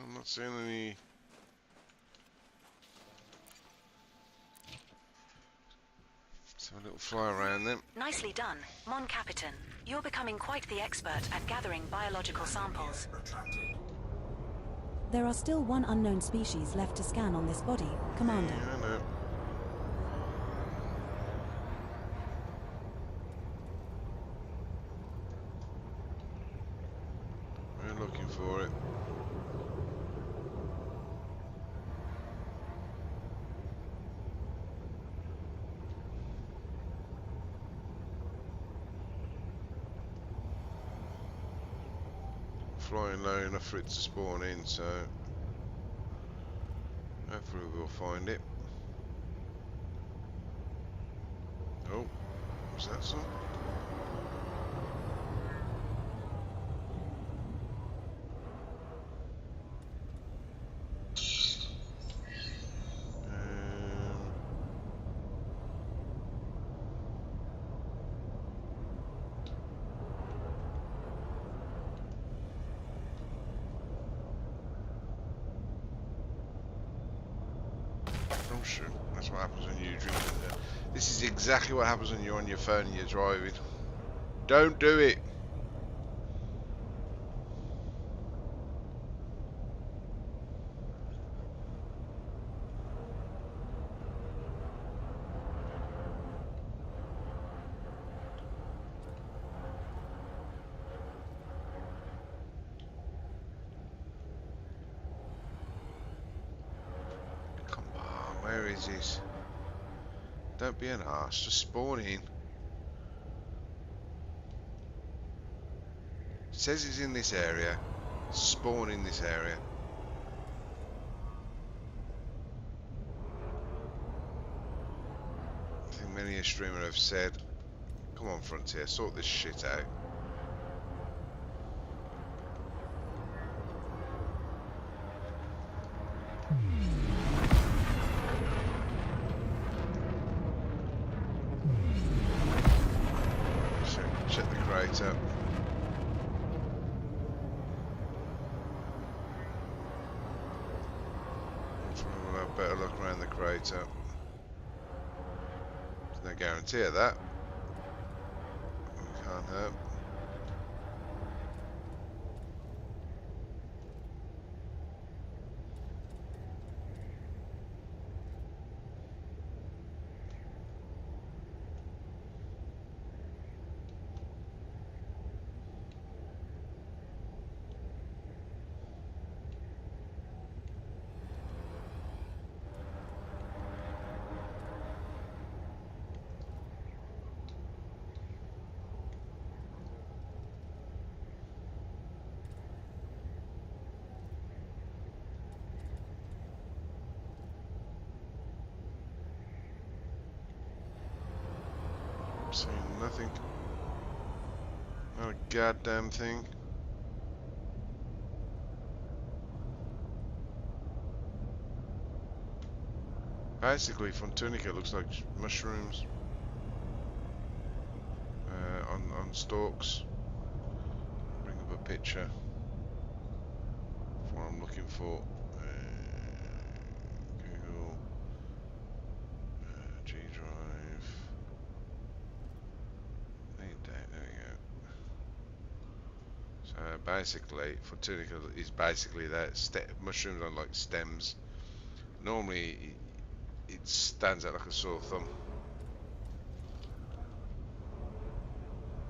I'm not seeing any. Let's have a little fly around them. Nicely done, Mon Capitan. You're becoming quite the expert at gathering biological samples. Retracted. There are still one unknown species left to scan on this body, Commander. Yeah, I know. We're looking for it. Flying low enough for it to spawn in, so hopefully we'll find it. Oh, was that some? Oh shit, that's what happens when you drink. This is exactly what happens when you're on your phone and you're driving. Don't do it. Come on, where is this? Don't be an arse, just spawn in. It says it's in this area. Spawn in this area. I think many a streamer have said, come on Frontier, sort this shit out. Check the crate up. Hopefully we'll have better luck around the crate up. There's no guarantee of that. We can't help. Seeing nothing. Not a goddamn thing. Basically, Fontunica looks like mushrooms on stalks. Bring up a picture of what I'm looking for. Google G Drive. There we go. So basically, Fontunica is basically that mushrooms on like stems. Normally, it stands out like a sore thumb.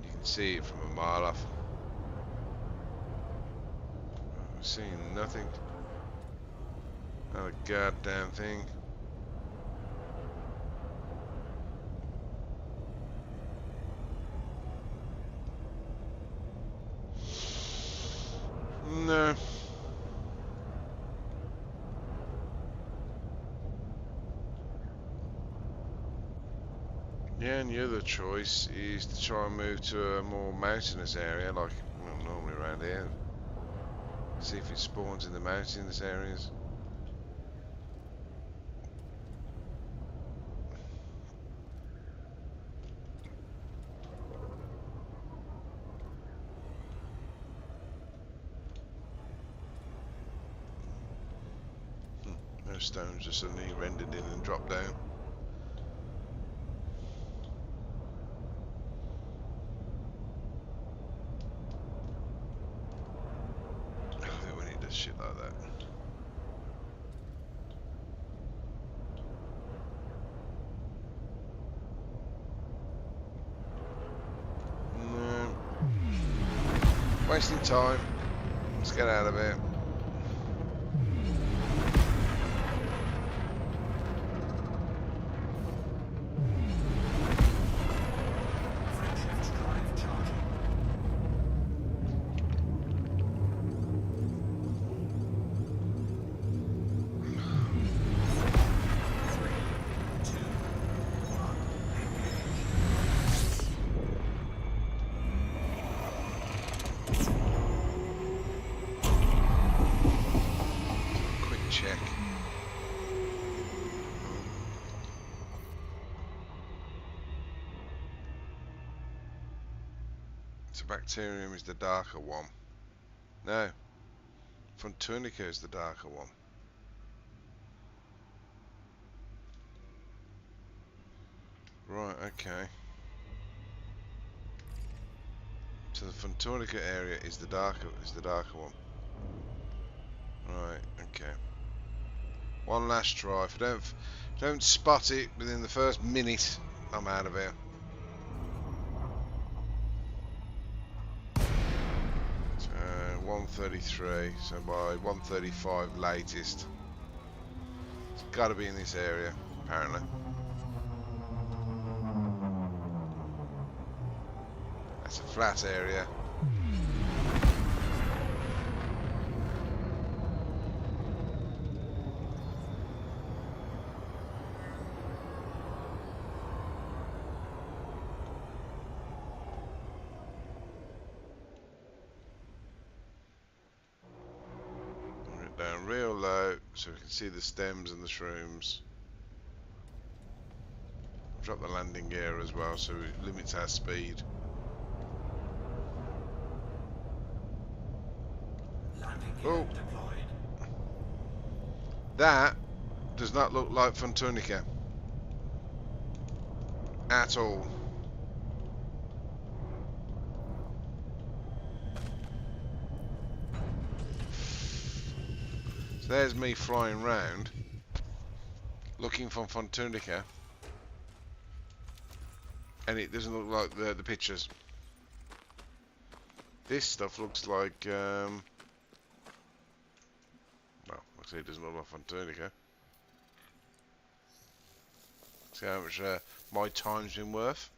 You can see it from a mile off. I'm seeing nothing. Not a goddamn thing. No. Yeah, and the other choice is to try and move to a more mountainous area, like normally around here. See if it spawns in the mountainous areas. Those stones just suddenly rendered in and dropped down. I think we need this shit like that. No. Wasting time. Let's get out of here. Frankshift drive charging. Quick check. So bacterium is the darker one. No. Fontunica is the darker one. Right, okay. So the Fontunica area is the darker one. Right, okay. One last try. If I don't spot it within the first minute, I'm out of here. So 1:33. So by 1:35 latest, it's got to be in this area, apparently. That's a flat area. Bring it down real low so we can see the stems and the shrooms. Drop the landing gear as well so it limits our speed. Landing gear Oh. deployed. That does not look like Fontunica at all. So there's me flying round looking for Fontunica, and it doesn't look like the pictures. This stuff looks like well, actually it doesn't look like Fontunica. See how much my time's been worth?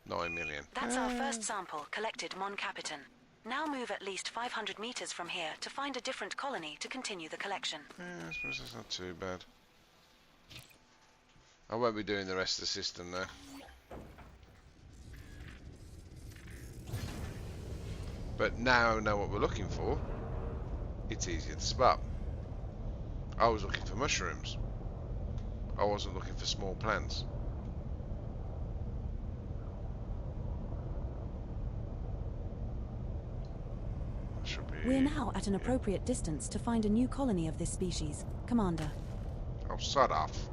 9 million. That's our first sample collected Mon Capitan. Now move at least 500 meters from here to find a different colony to continue the collection. Yeah, I suppose that's not too bad. I won't be doing the rest of the system though. But now I know what we're looking for. It's easier to spot. I was looking for mushrooms. I wasn't looking for small plants. Should be. We're now at an appropriate distance to find a new colony of this species, Commander. Oh, sod off.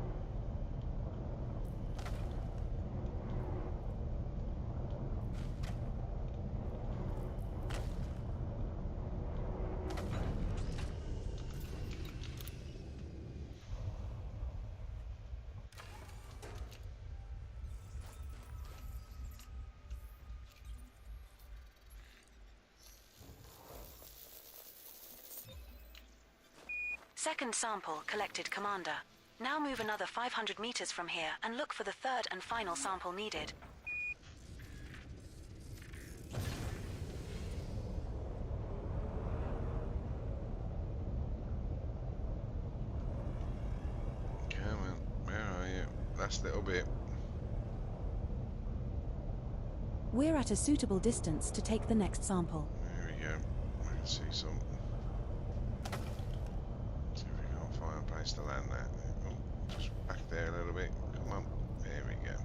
Second sample collected, Commander. Now move another 500 meters from here and look for the third and final sample needed. Come on, where are you? Last little bit. We're at a suitable distance to take the next sample. There we go. I can see some. See if we can find a place to land that. Oh, just back there a little bit. Come on. There we go.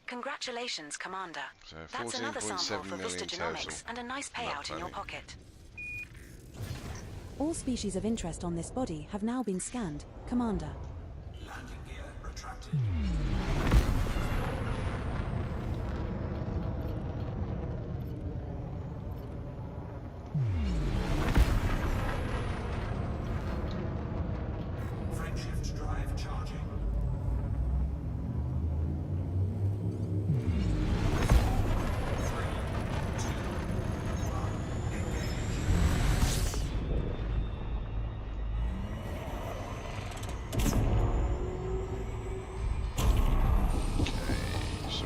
Congratulations, Commander. So That's another sample 14.7 for million Vistagenomics total. and a nice Not payout in your funny. pocket. All species of interest on this body have now been scanned, Commander. Landing gear retracted. Frameshift drive charging. So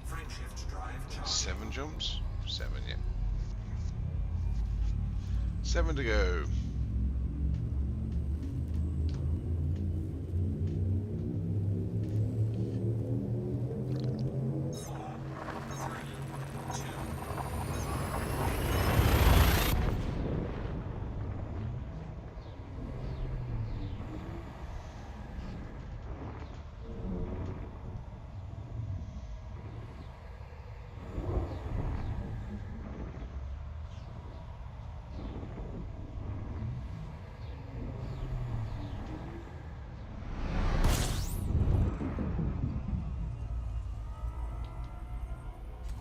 Frameshift drive charging. 7 jumps? 7, yeah. 7 to go.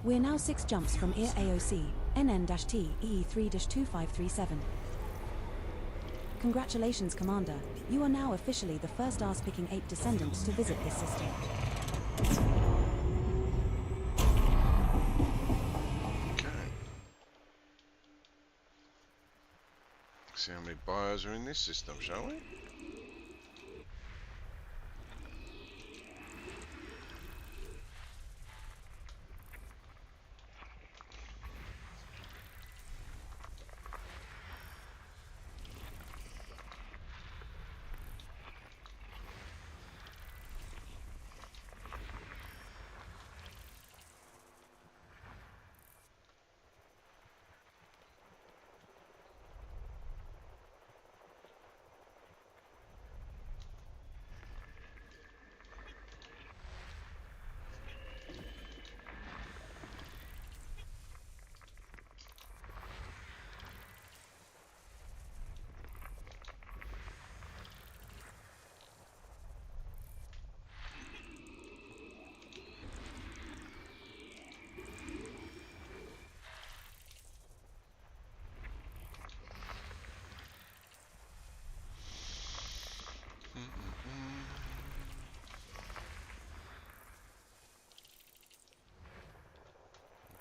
We're now 6 jumps from Ear AOC, NN-T EE3-2537. Congratulations, Commander. You are now officially the first Arse-picking 8 descendants to visit this system. Okay. See how many bios are in this system, shall we?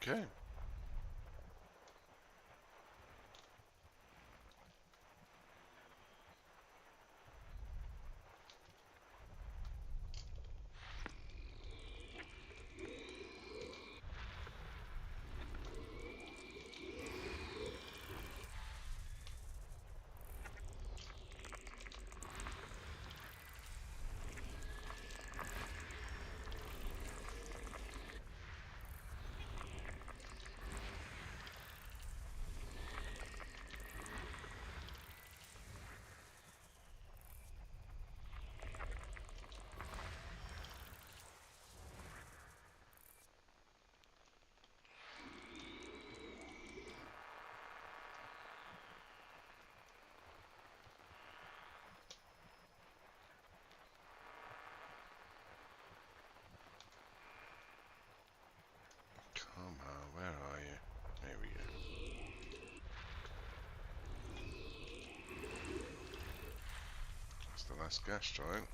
Okay. last gas giant.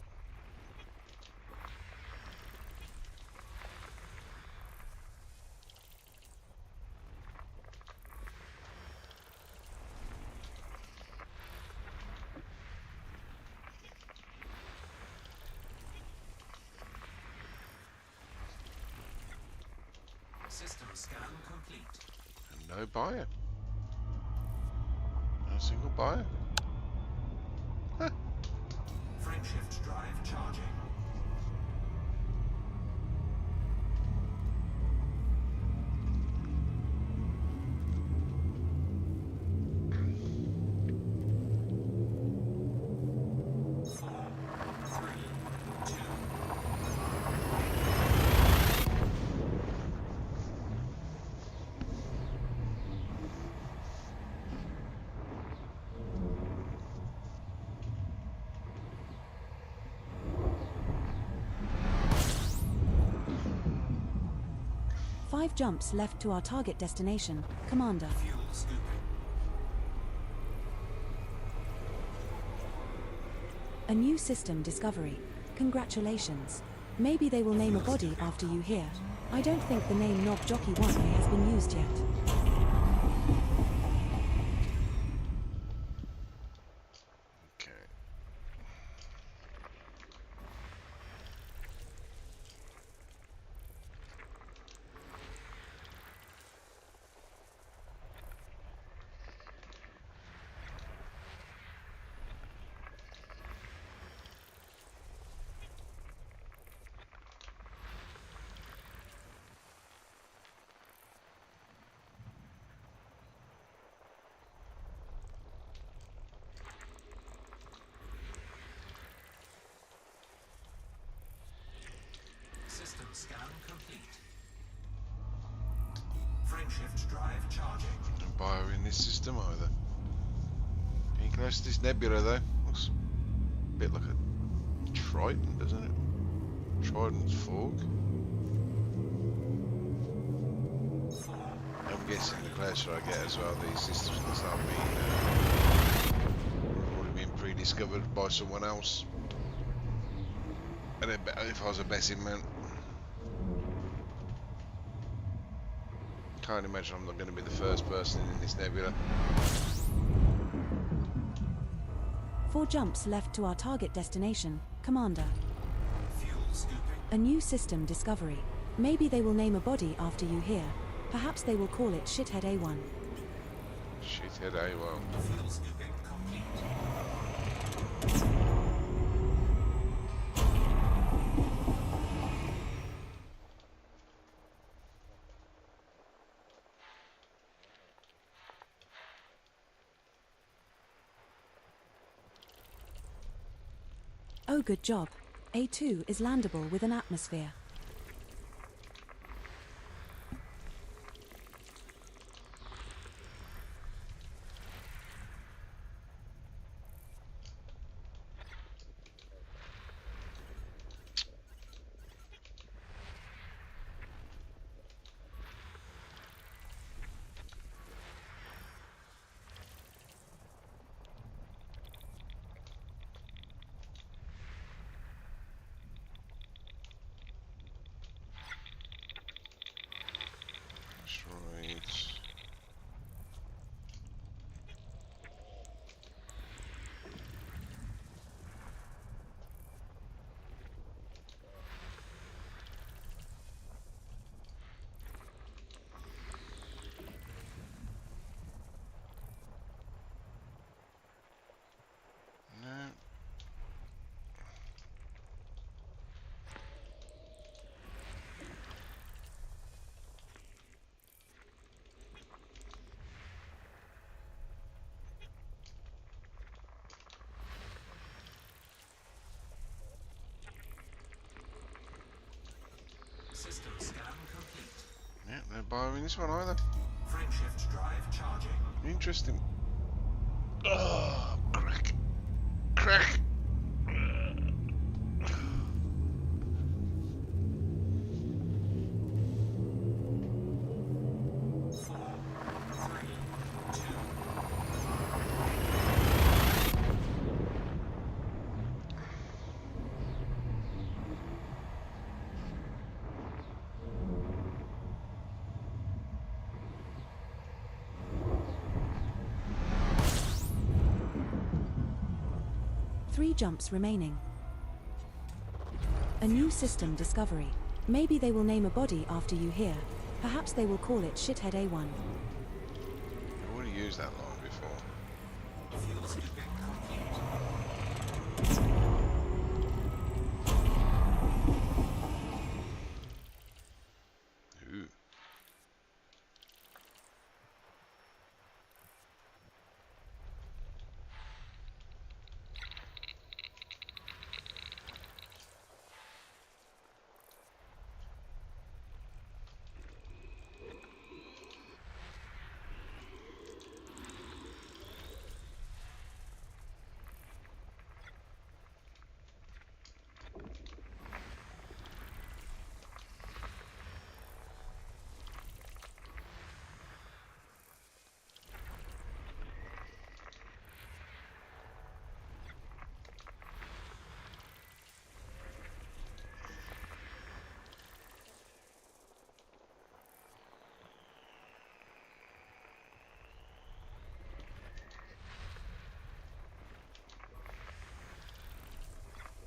System scan complete. And no buyer. No single buyer. Huh. Frameshift drive charging. Five jumps left to our target destination, Commander. Fuel scooping. A new system discovery. Congratulations. Maybe they will name a body after you here. I don't think the name Knob Jockey 1 has been used yet. Okay. System scan complete. Frameshift drive charging. No buyer in this system either. Getting close to this nebula though. Looks a bit like a Triton, doesn't it? Triton's fog. I'm guessing the closer I get as well, these systems can start being already being pre-discovered by someone else. And if I was a betting man, can't imagine I'm not going to be the first person in this nebula. 4 jumps left to our target destination, Commander. Fuel scooping. A new system discovery. Maybe they will name a body after you here. Perhaps they will call it Shithead A1. Shithead A1. Fuel scooping complete. Oh, good job. A2 is landable with an atmosphere. That's right. No. System scan complete. Yeah, no buyer in this one either. Frameshift drive charging. Interesting. Oh, crack. Crack. 3 jumps remaining. A new system discovery. Maybe they will name a body after you here. Perhaps they will call it Shithead A1. I've already used that line before. Fuel scooping complete. Ooh.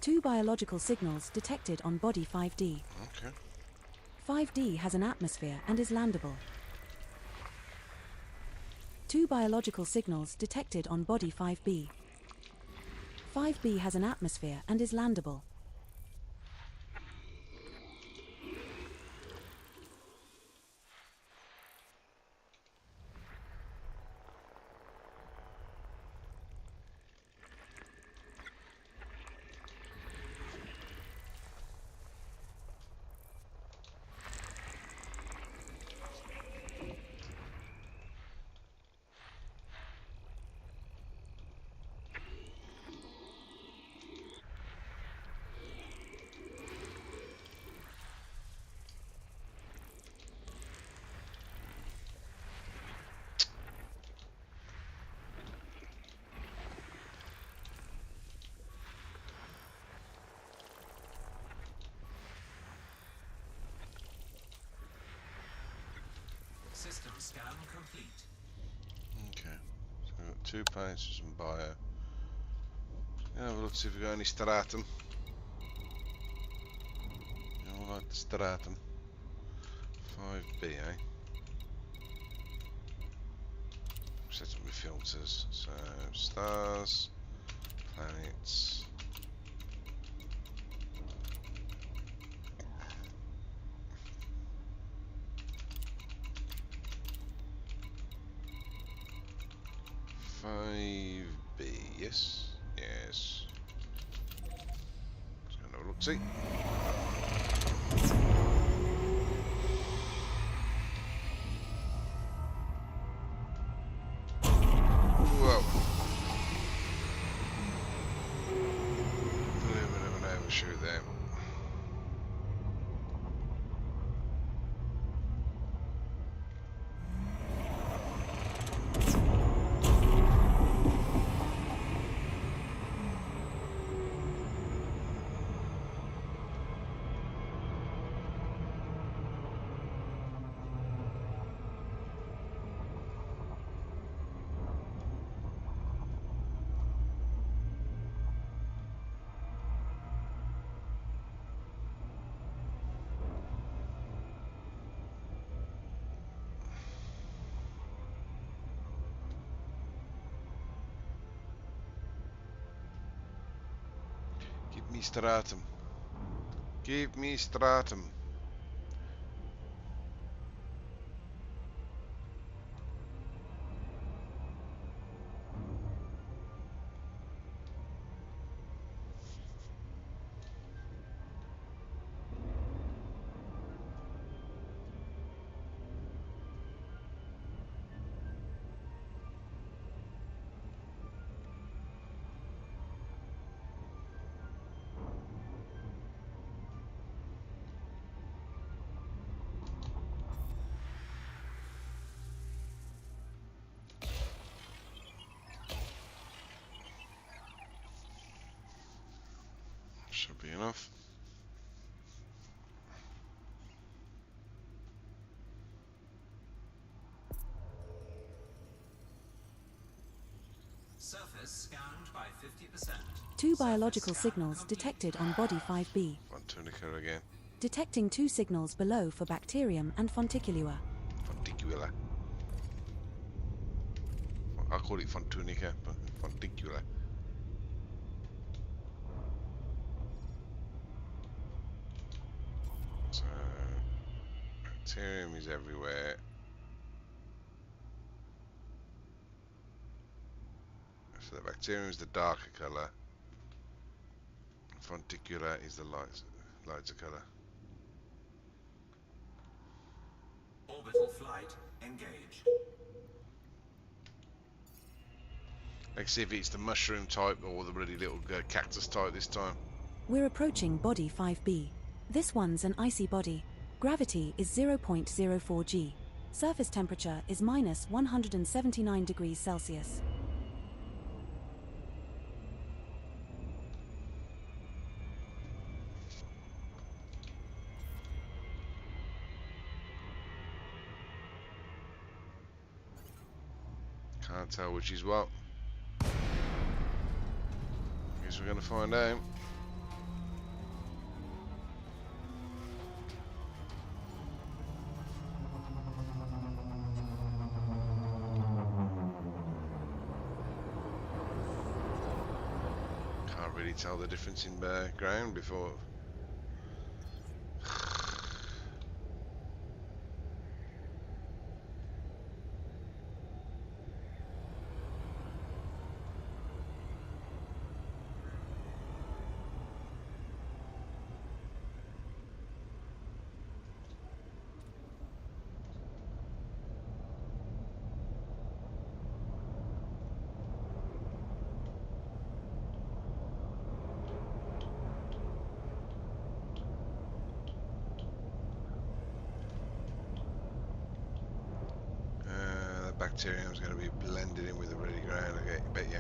Two biological signals detected on body 5D. Okay. 5D has an atmosphere and is landable. Two biological signals detected on body 5B. 5B has an atmosphere and is landable. System scan complete. Okay. So we've got 2 pints of some bio. Yeah, well, let's see if we've got any stratum. Yeah, we'll like the stratum. 5B, eh? Set up my filters. So, stars, planets. B, yes, yes. Let's go and have a look, see. Whoa. A little bit of an overshoot there. Give me stratum. Give me stratum. Should be enough. Surface surface scanned by 50%. 2 biological signals detected on body 5B. Fontunica again. Detecting 2 signals below for bacterium and fonticulua. Fonticula. I call it Fontunica, but Fonticula. So, bacterium is everywhere. So the bacterium is the darker colour. Fonticula is the lighter colour. Orbital flight engaged. Let's see if it's the mushroom type or the really little cactus type this time. We're approaching body 5B. This one's an icy body. Gravity is 0.04 g. Surface temperature is minus 179 degrees Celsius. Can't tell which is what. Guess we're going to find out. Can't really tell the difference in ground before. Bacterium is going to be blended in with the ready ground, I bet you.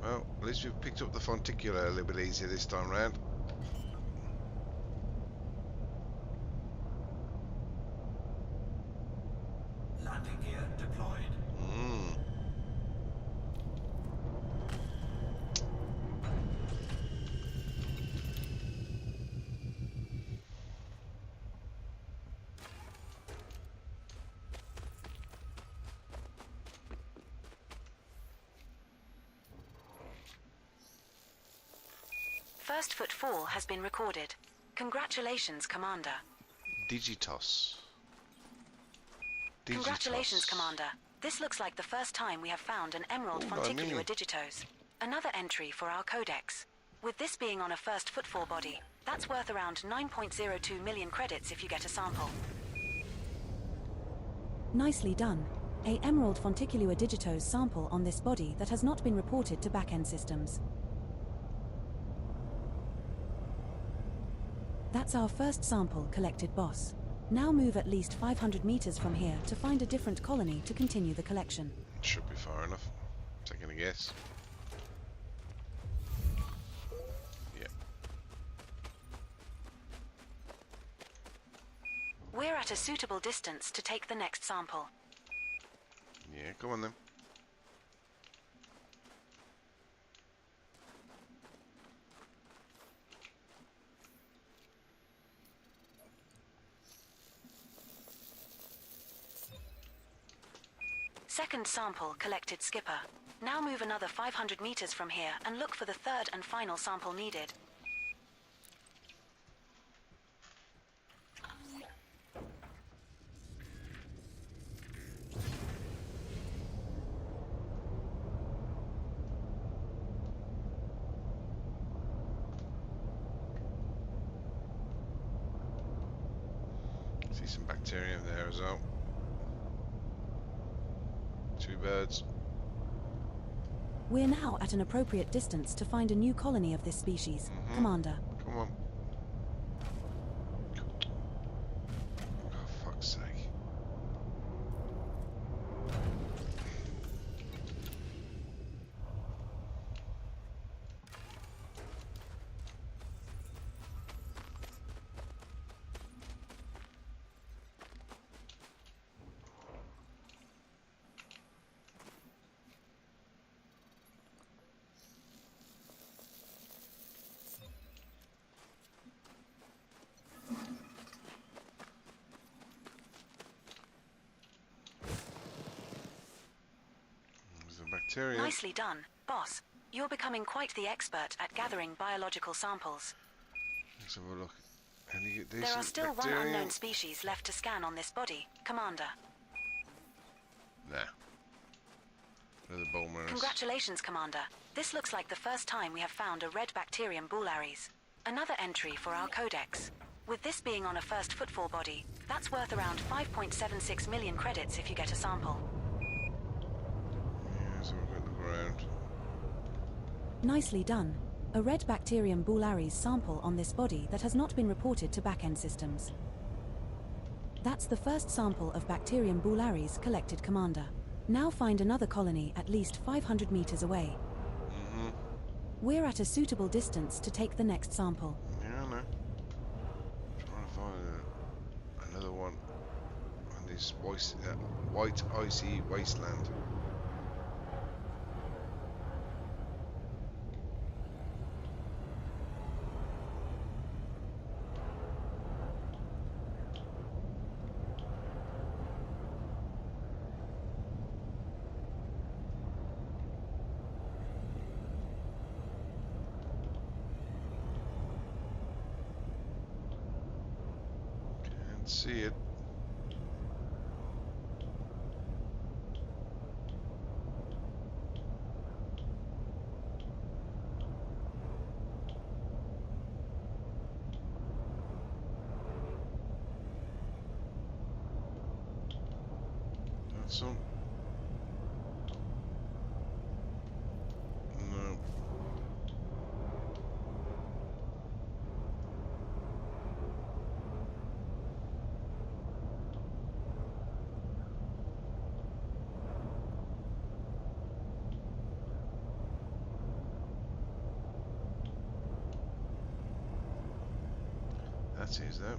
Well, at least we've picked up the Fonticula a little bit easier this time round. Landing gear deployed. First footfall has been recorded. Congratulations, Commander. Digitos. Congratulations, Commander. This looks like the first time we have found an Emerald Fonticulua Digitos. Another entry for our codex. With this being on a first footfall body, that's worth around 9.02 million credits if you get a sample. Nicely done. A Emerald Fonticulua Digitos sample on this body that has not been reported to back-end systems. That's our first sample collected, boss. Now move at least 500 meters from here to find a different colony to continue the collection. Should be far enough. Taking a guess. Yeah. We're at a suitable distance to take the next sample. Yeah, come on then. Second sample collected, Skipper. Now move another 500 meters from here and look for the third and final sample needed. See some bacterium there as well. 2 birds. We're now at an appropriate distance to find a new colony of this species, Commander. Come on. Oh, fuck's sake. bacterium. Nicely done, boss. You're becoming quite the expert at gathering biological samples. Let's have a look. Any decent There are still bacterium? one unknown species left to scan on this body, Commander. Nah. Another bone mass. Congratulations, Commander. This looks like the first time we have found a red bacterium bullaries. Another entry for our codex. With this being on a first footfall body, that's worth around 5.76 million credits if you get a sample. Yeah, so we've got the ground. Nicely done. A red bacterium bullaries sample on this body that has not been reported to back-end systems. That's the first sample of bacterium bullaries collected, Commander. Now find another colony at least 500 meters away. We're at a suitable distance to take the next sample. Yeah, I know. Trying to find another one on this white icy wasteland. Can't see it. That's some. No. That is that.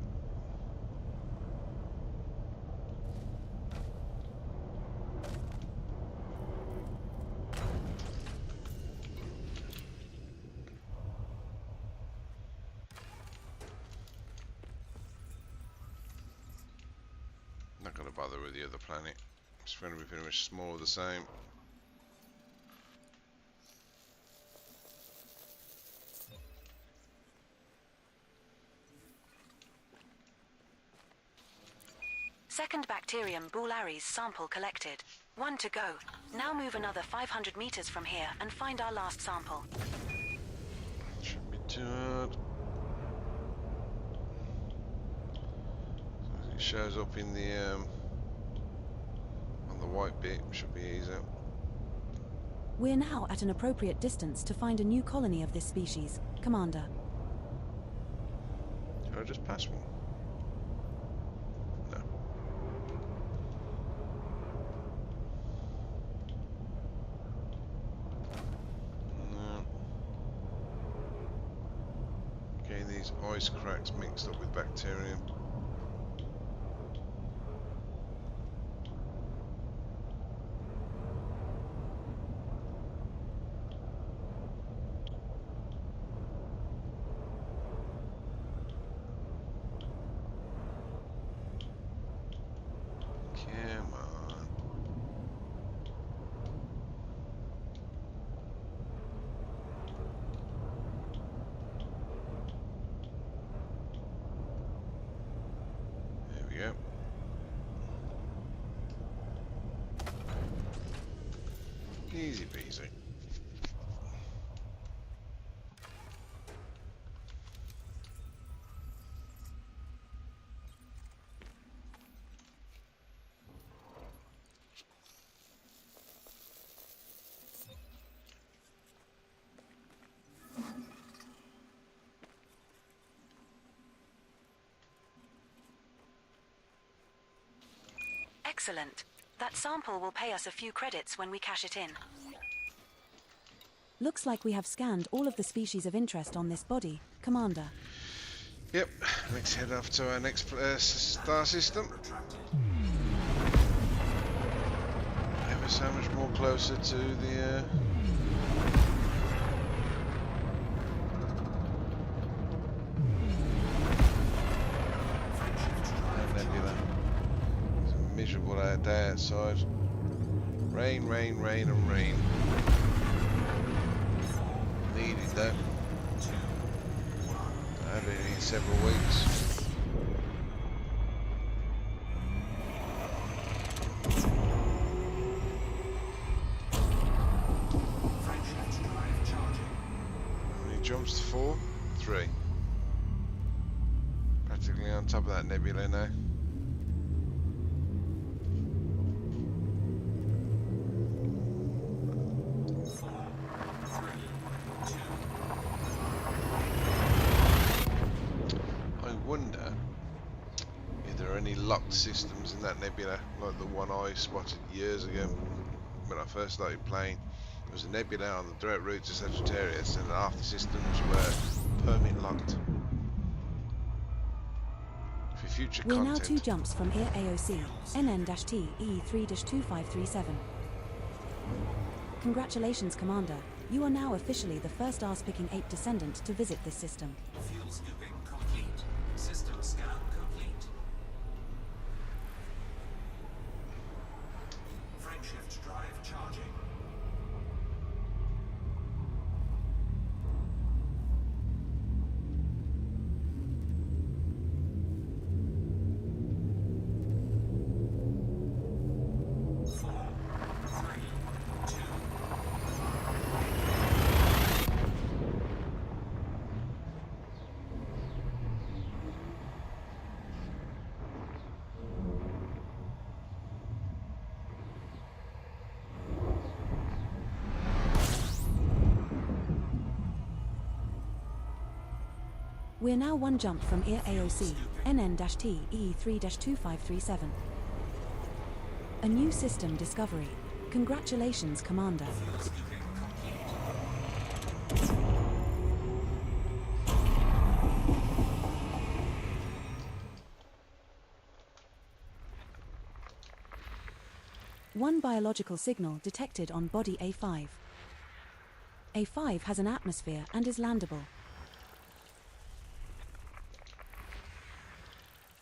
Not going to bother with the other planet. It's going to be pretty much more of the same. Second bacterium bullaries sample collected. 1 to go. Now move another 500 meters from here and find our last sample. Shouldn't be too hard. So as it shows up in the on the white bit, should be easier. We're now at an appropriate distance to find a new colony of this species, Commander. Did I just pass one? No. No. Getting these ice cracks mixed up with bacterium. Come on. There we go. Easy peasy. Excellent. That sample will pay us a few credits when we cash it in. Looks like we have scanned all of the species of interest on this body, Commander. Yep, let's head off to our next star system. Ever so much more closer to the nebula. It's a miserable day outside. Rain, rain, rain, and rain. Needed that. I haven't been in several weeks. Frankshift drive charging. How many jumps? 4? 3. Practically on top of that nebula now. I wonder if there are any locked systems in that nebula, like the one I spotted years ago when I first started playing. There was a nebula on the direct route to Sagittarius, and half the systems were permit locked. For future We're now 2 content, jumps from Ear AOC, NN-T E3-2537. Congratulations, Commander. You are now officially the first arse-picking ape descendant to visit this system. Fuel scooping complete. System scan complete. Frankshift drive charging. We're now 1 jump from Ear AOC, NN-T E3-2537. A new system discovery. Congratulations, Commander. Fuel scooping complete. One biological signal detected on body A5. A5 has an atmosphere and is landable.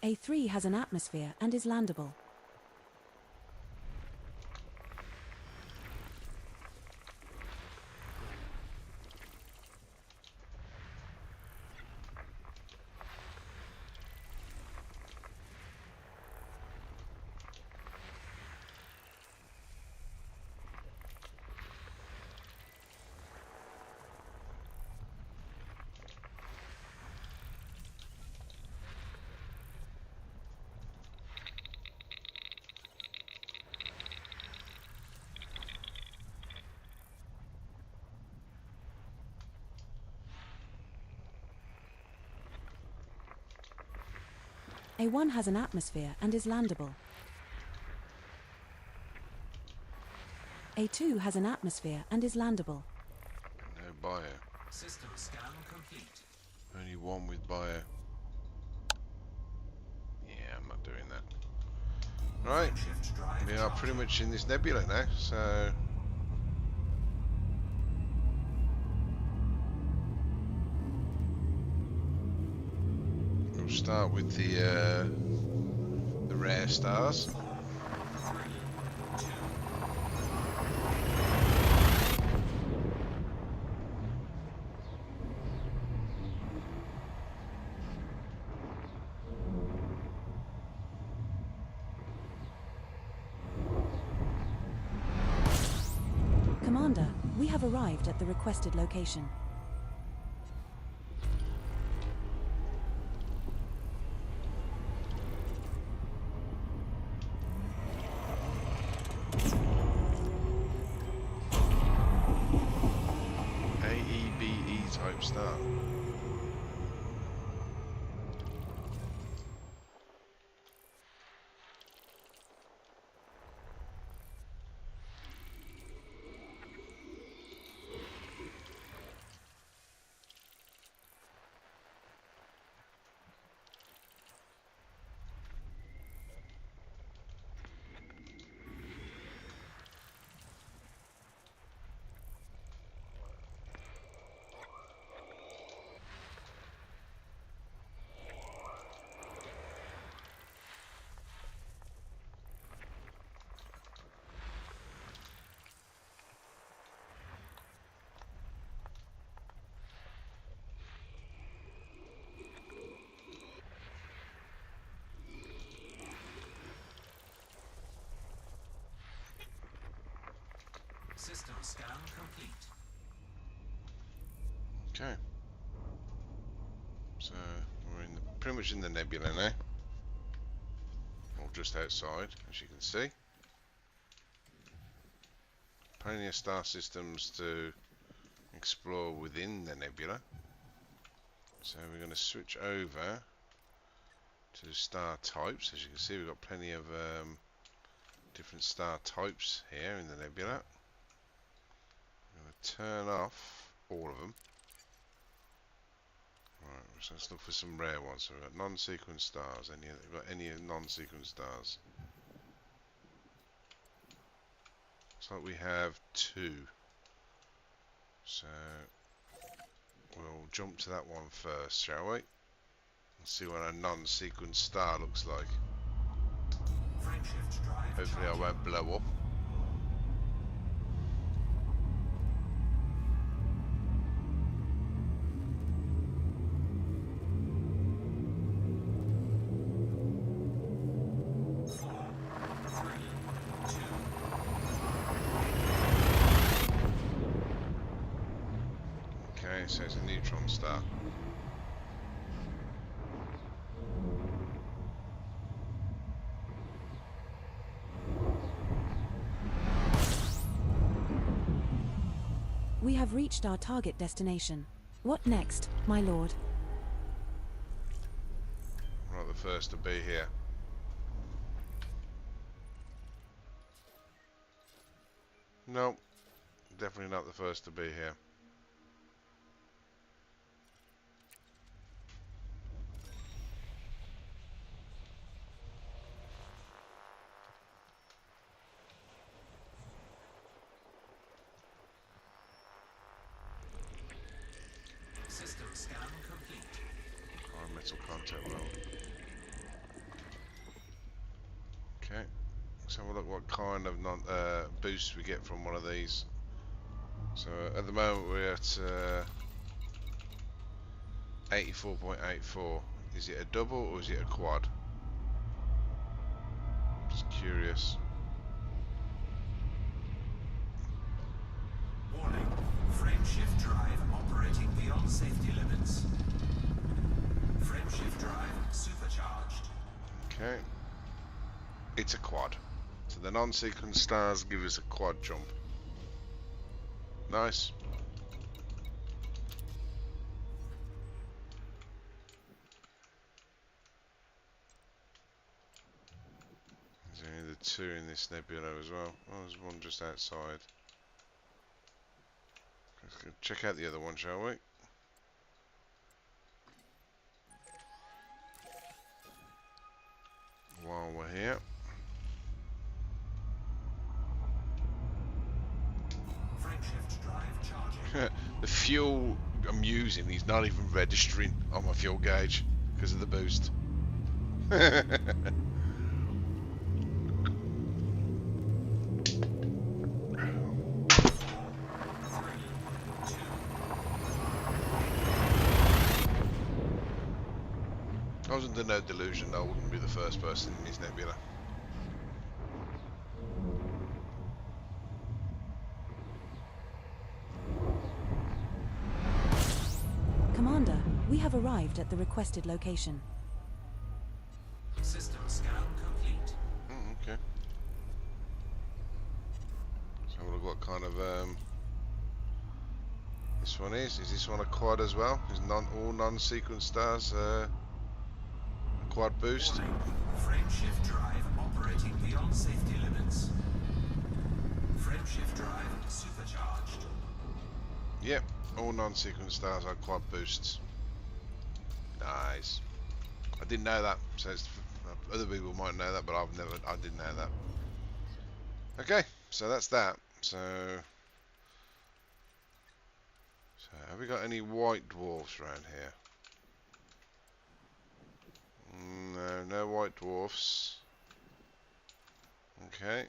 A3 has an atmosphere and is landable. A1 has an atmosphere and is landable. A2 has an atmosphere and is landable. no bio. System scan complete. Only one with bio. Yeah, I'm not doing that. Right, Frankshift drive we are charging. pretty much in this nebula now, so we'll start with the rare stars. Commander, we have arrived at the requested location. AEBE type star. Okay. So we're pretty much in the nebula now. Or just outside, as you can see. Plenty of star systems to explore within the nebula. So we're going to switch over to star types. As you can see, we've got plenty of different star types here in the nebula. I'm going to turn off all of them. Right, so let's look for some rare ones. So we've got non-sequence stars. We've got any non-sequence stars? Looks like we have 2. So we'll jump to that one first, shall we? And see what a non-sequence star looks like. Frameshift drive Hopefully I won't blow up. Okay, so it's a neutron star. We have reached our target destination. What next, my lord? We're not the first to be here. No, definitely not the first to be here. system scan complete. High metal content world. Okay, let's have a look what kind of boosts we get from one of these. So at the moment we're at 84.84. Is it a double or is it a quad? Just curious. Warning. Frameshift drive operating beyond safety limits. Frameshift drive supercharged. Okay. It's a quad. So the non-sequence stars give us a quad jump. Nice. There's only the 2 in this nebula as well. Oh, there's one just outside. Let's go check out the other one, shall we? While we're here. Frameshift drive charging. The fuel I'm using is not even registering on my fuel gauge because of the boost. I was under no delusion that I wouldn't be the first person in his nebula. Commander, we have arrived at the requested location. System scan complete. Okay. So have a look what kind of this one is. Is this one a quad as well? Is all non-sequence stars a quad boost? Warning. Frameshift drive operating beyond safety limits. Frameshift drive supercharged. Yep, all non-sequence stars are quad boosts. Nice. I didn't know that, so other people might know that, but I didn't know that. Okay, so that's that. So have we got any white dwarfs around here? No, no white dwarfs. Okay.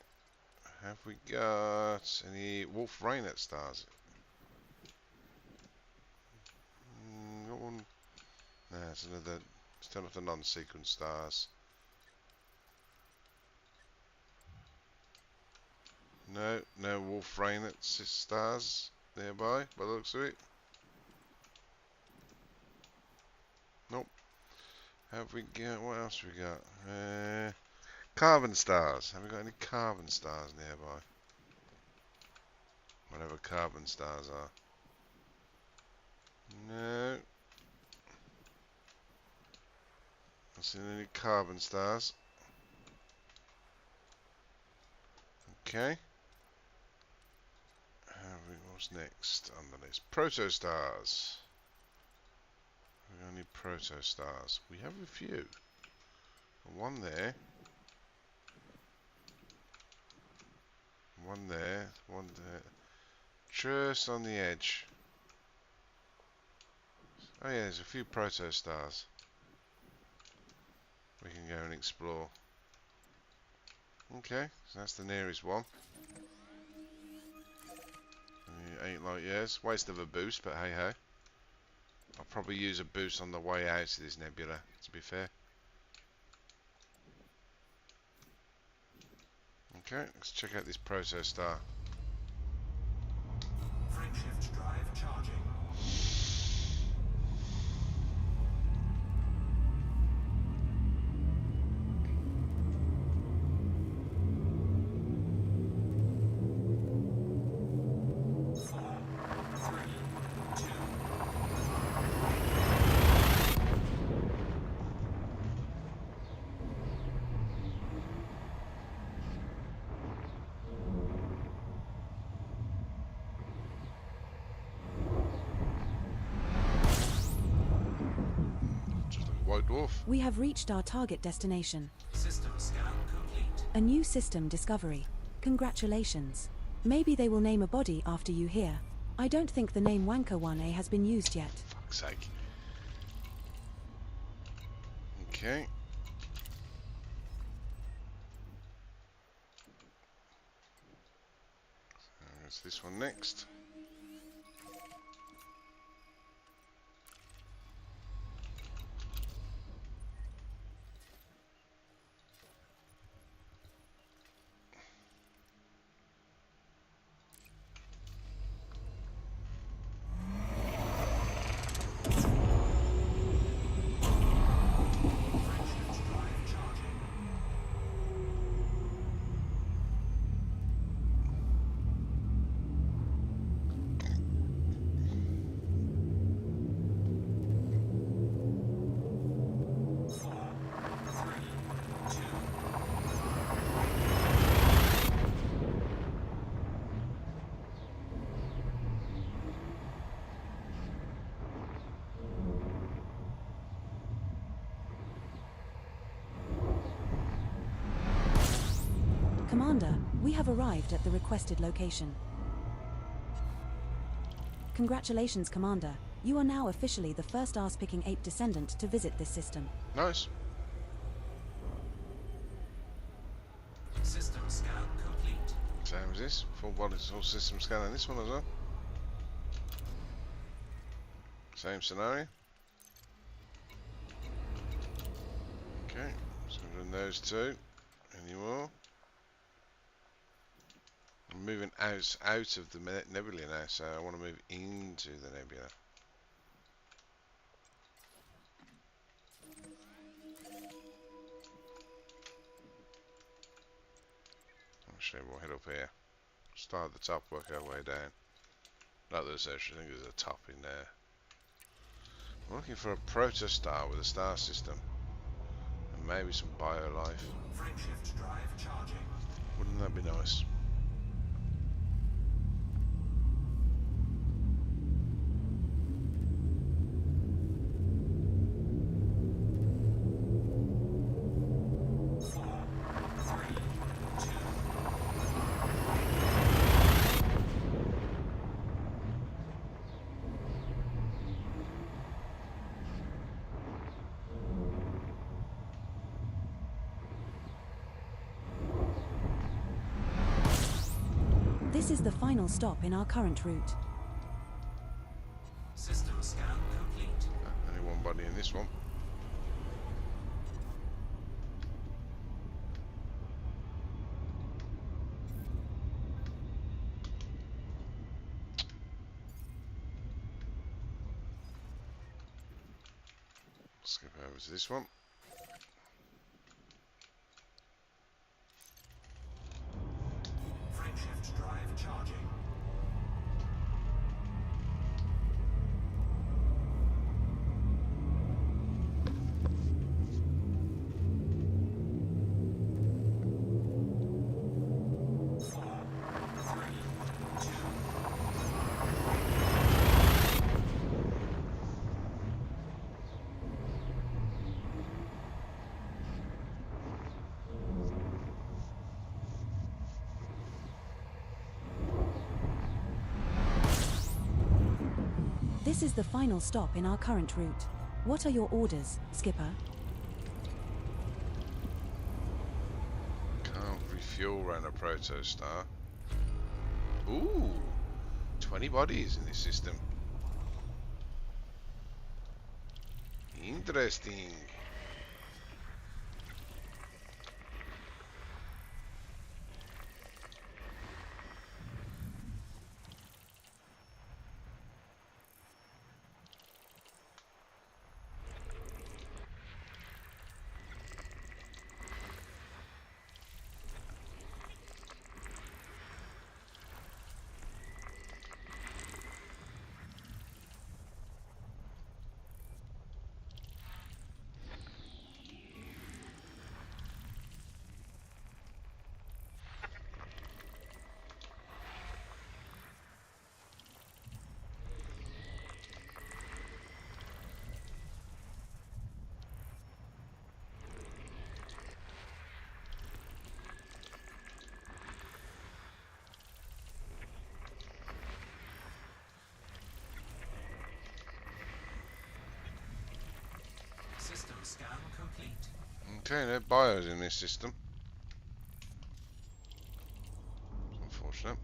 Have we got any Wolf Raynet stars? Got one. No, it's another. It's none of the non-sequence stars. No, no Wolf Raynet stars nearby, by the looks of it. Nope. Have we got, what else we got? Carbon stars. Have we got any carbon stars nearby? Whatever carbon stars are. No. Not seen any carbon stars. Okay. What's next on the list? Proto stars. We got any proto stars? We have a few. One there. One there. One there. Just on the edge. Oh yeah, there's a few proto stars. We can go and explore. Okay, so that's the nearest one. Ain't like yours. Waste of a boost, but hey ho. I'll probably use a boost on the way out of this nebula, to be fair. Okay, let's check out this proto star. Frameshift drive charging. White dwarf. We have reached our target destination. System scan complete. A new system discovery. Congratulations. Maybe they will name a body after you here. I don't think the name Wanker 1A has been used yet. Fuck's sake. Okay. So it's this one next. Frameshift drive charging. Commander, we have arrived at the requested location. Congratulations, Commander. You are now officially the first arse-picking ape descendant to visit this system. Nice. System scan complete. Same as this. Full body source system scan on this one as well. Same scenario. Okay, so we've done those two. Any more? I'm moving out of the nebula now, so I want to move into the nebula. Actually, we'll head up here. Start at the top, work our way down. Not that there's actually, I think there's a top in there. I'm looking for a protostar with a star system. And maybe some biolife. Frameshift drive charging. Wouldn't that be nice? This is the final stop in our current route. System scan complete. Only one body in this one. skip over to this one. Frameshift drive charging. This is the final stop in our current route. What are your orders, Skipper? Can't refuel around a protostar. Ooh, 20 bodies in this system. Interesting. System scan complete. Okay, no bios in this system. Unfortunate.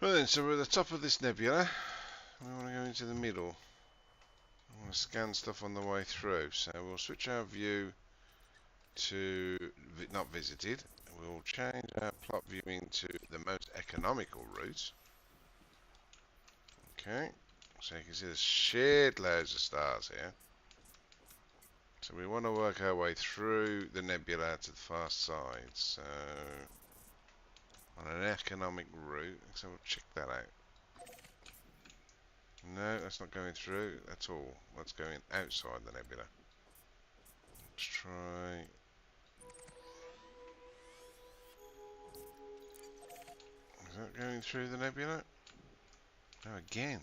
Well then, so we're at the top of this nebula. We want to go into the middle. I want to scan stuff on the way through. So we'll switch our view to not visited. We'll change our plot viewing to the most economical route. Okay. So you can see there's shit loads of stars here. So we want to work our way through the nebula to the far side. So on an economic route, so we'll check that out. No, that's not going through at all. That's going outside the nebula. Let's try. Is that going through the nebula? No, again.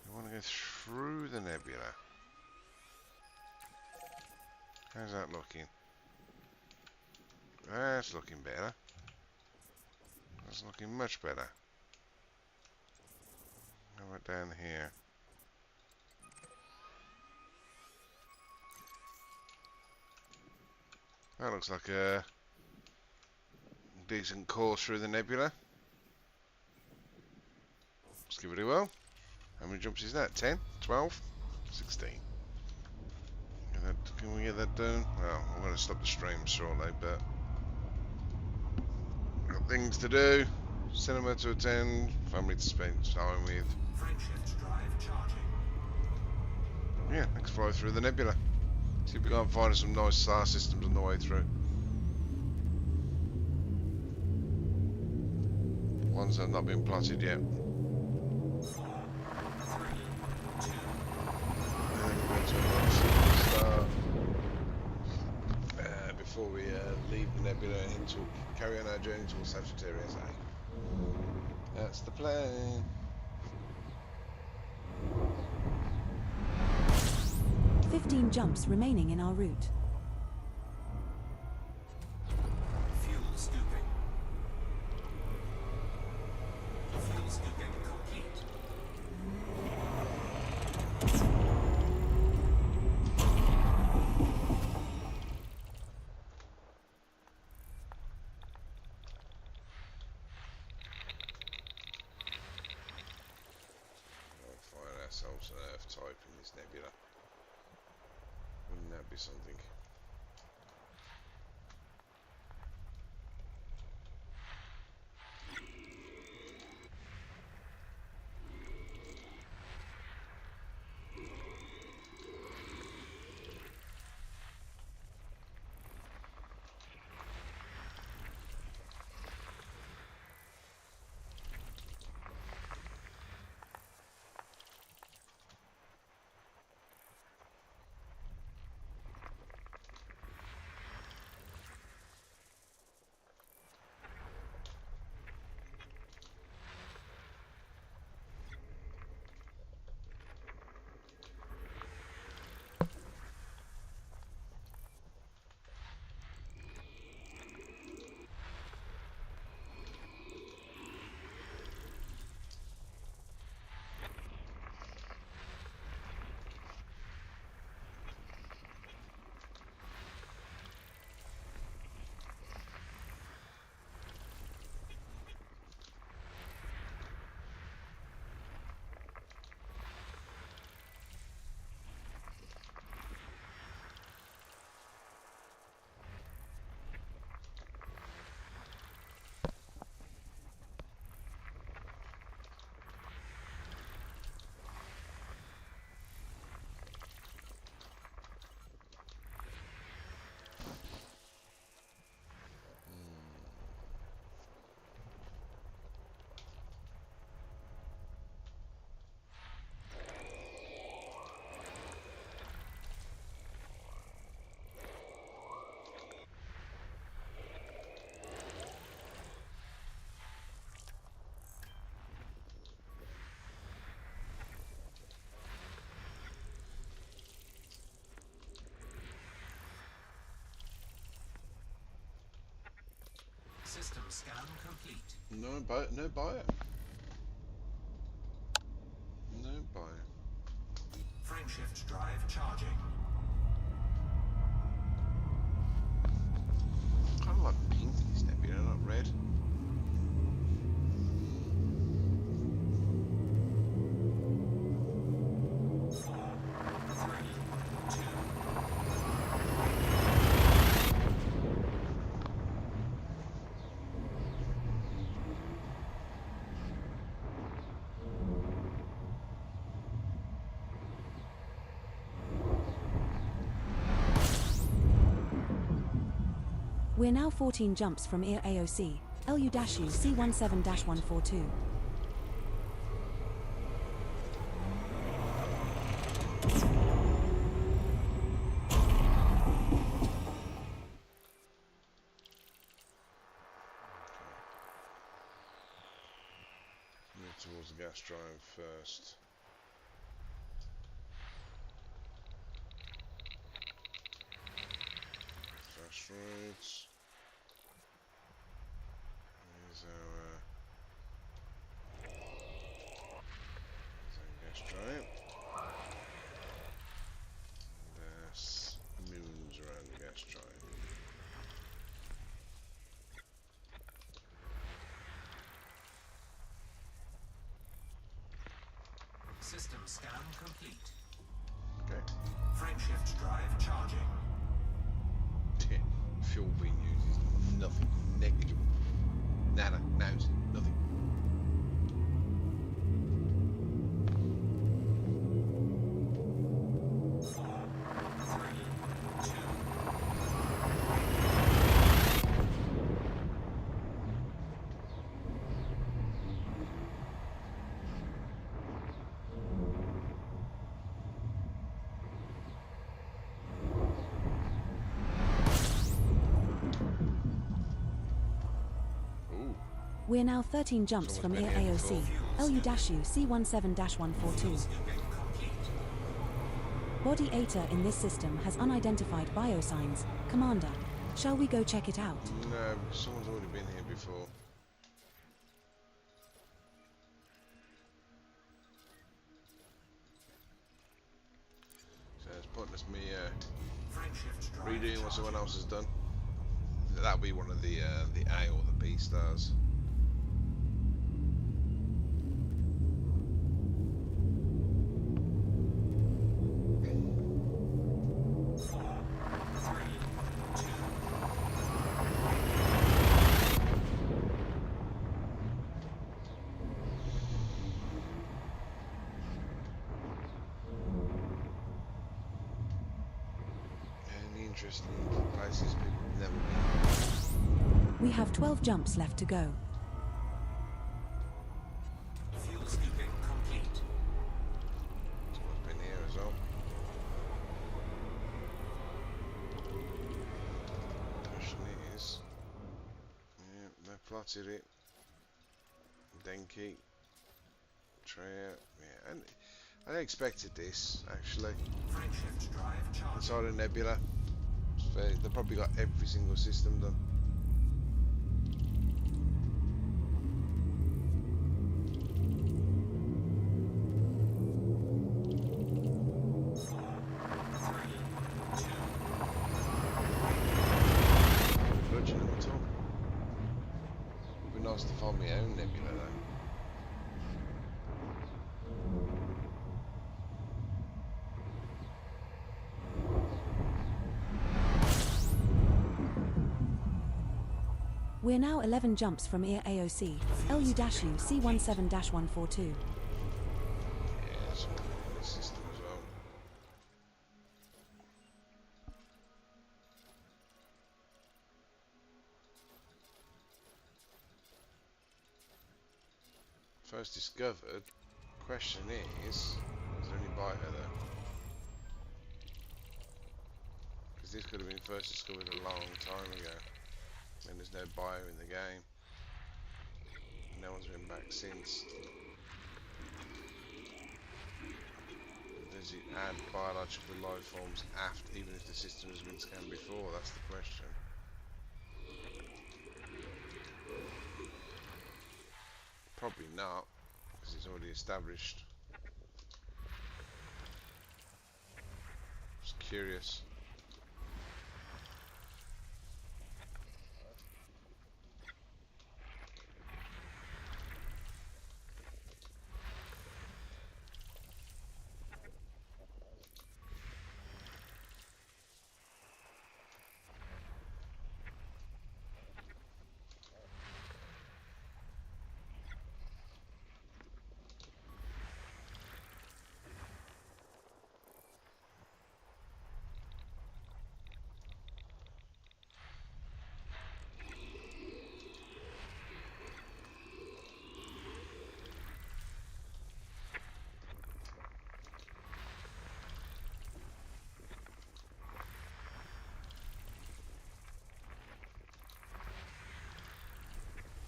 We want to go through the nebula. How's that looking? That's looking better. That's looking much better. How about down here? That looks like a decent course through the nebula. Let's give it a whirl. How many jumps is that? 10? 12? 16. Can we get that done? Well, I'm going to stop the stream shortly, but got things to do. Cinema to attend. Family to spend time with. Frameshift drive charging. Yeah, let's fly through the nebula. See if we can't find some nice star systems on the way through. Ones that have not been plotted yet. 4, 3, 2. And we're going to another star before we leave the nebula and carry on our journey towards Sagittarius A. That's the plan. "15 jumps remaining in our route. Fuel scooping. Fuel scooping complete. We'll find ourselves an Earth type in this nebula. Wouldn't that be something? scan complete. No buyer. No buyer. No buyer. Frameshift drive charging. Kind of like pink, this nebula, not red. We're now 14 jumps from EAR AOC, LU-U C17-142. Move towards the gas drive first. Flash roads. Here's our gas drive. And there's moons around the gas drive. System scan complete. Okay. Frameshift drive charging. Fuel being used is nothing. Negligible. Nada. Nouse. Nothing. We're now 13 jumps from EAR AOC, LU-U C17-142. Body ATA in this system has unidentified biosigns. Commander, shall we go check it out? No, because someone's already been here before. So it's pointless me Frameshift drive redoing what someone charging. else has done. That'll be one of the A or the B stars. Any interesting places people have never been? We have 12 jumps left to go. Fuel scooping complete. Someone's been here as well. Question is, yeah, they plotted it. Denki, Treya, yeah, and I expected this actually. Frameshift drive charging. Inside a nebula, they've probably got every single system done. Grudging them at all. Would be nice to find my own nebula though. We're now 11 jumps from EAR AOC, LU-U C17-142. Yeah, someone in this system as well. First discovered. Question is there any biter there? Because this could have been first discovered a long time ago. And there's no bio in the game. No one's been back since. Does it add biological life forms after, even if the system has been scanned before? That's the question. Probably not, because it's already established. Just curious.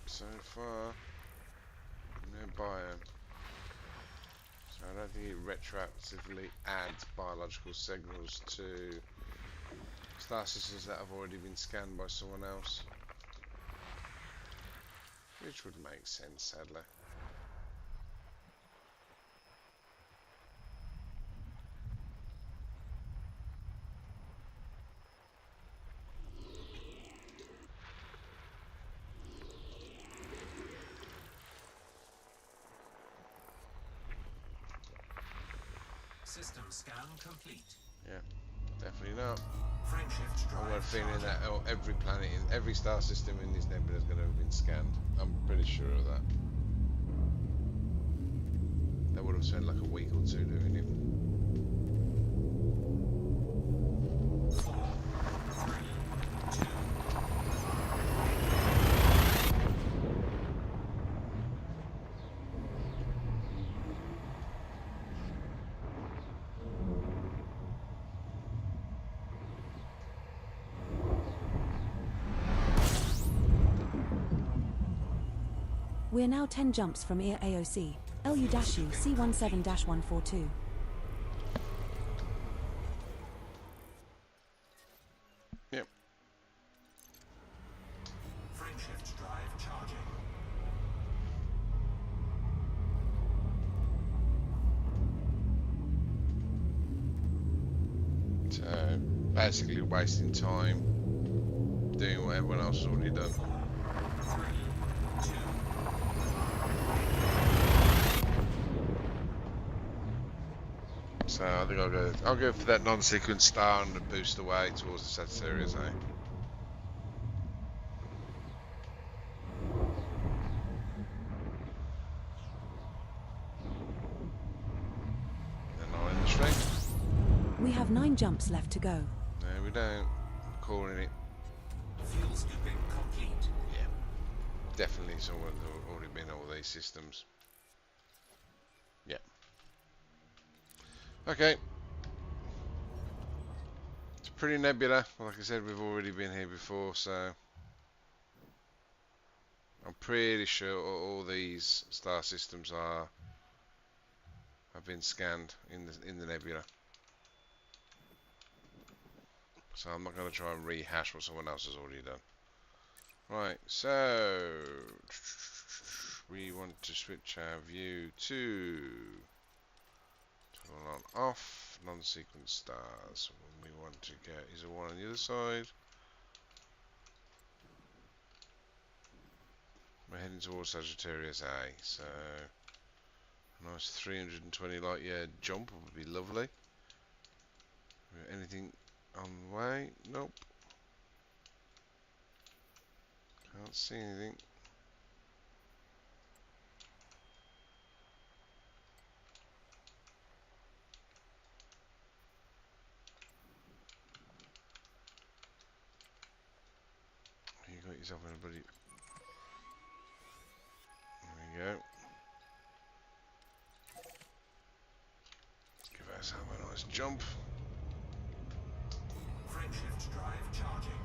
So far, no biome. So I don't think it retroactively adds biological signals to star systems that have already been scanned by someone else. Which would make sense, sadly. System scan complete. Yeah, definitely not. Frameshift I've got a drive feeling charging. that every planet, every star system in this nebula is going to have been scanned. I'm pretty sure of that. They would have spent like a week or two doing it. 4, 3, 2. We're now 10 jumps from EAR AOC, LU-U C17-142. Yep. Frameshift drive charging. So basically wasting time doing what everyone else has already done. 4, 3, 2. So I think I'll go for that non-sequence star and boost away towards the Sagittarius A. They're not in the stream. We have 9 jumps left to go. No, we don't. I'm calling it. Fuel scooping complete. Yeah, definitely someone's already been all these systems. Yeah. Okay. It's a pretty nebula. Like I said, we've already been here before, so I'm pretty sure all these star systems have been scanned in the nebula. So I'm not going to try and rehash what someone else has already done. Right, so we want to switch our view to turn on off non-sequence stars. We want to get is there one on the other side. We're heading towards Sagittarius A, so a nice 320 light year jump would be lovely. Anything on the way? Nope. Can't see anything. You got yourself in a bloody. There you go. Let's give ourselves a nice jump. Frameshift drive charging.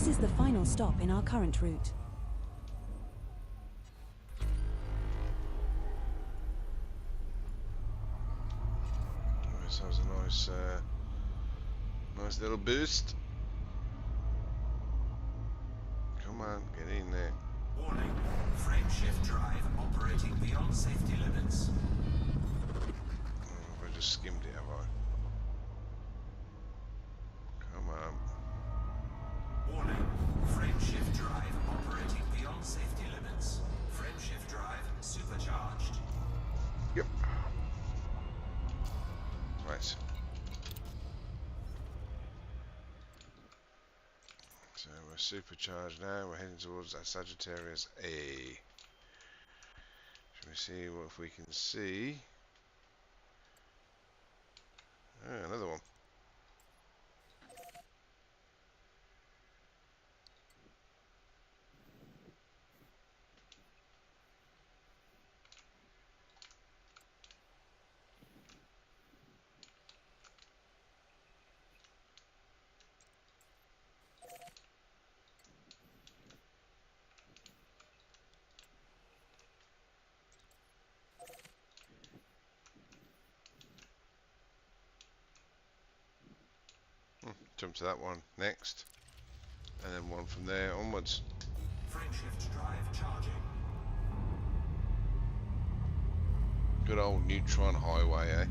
This is the final stop in our current route. This has a nice, nice little boost. Come on, get in there. Warning. Frame shift drive operating beyond safety limits. Oh, I just skimmed it, have I? Come on. Warning. Frame shift drive operating beyond safety limits. Frame shift drive supercharged. Yep. Right. So we're supercharged now. We're heading towards that Sagittarius A. Shall we see what if we can see? Oh, another one. Jump to that one next, and then one from there onwards. Frame shift drive charging. Good old neutron highway, eh?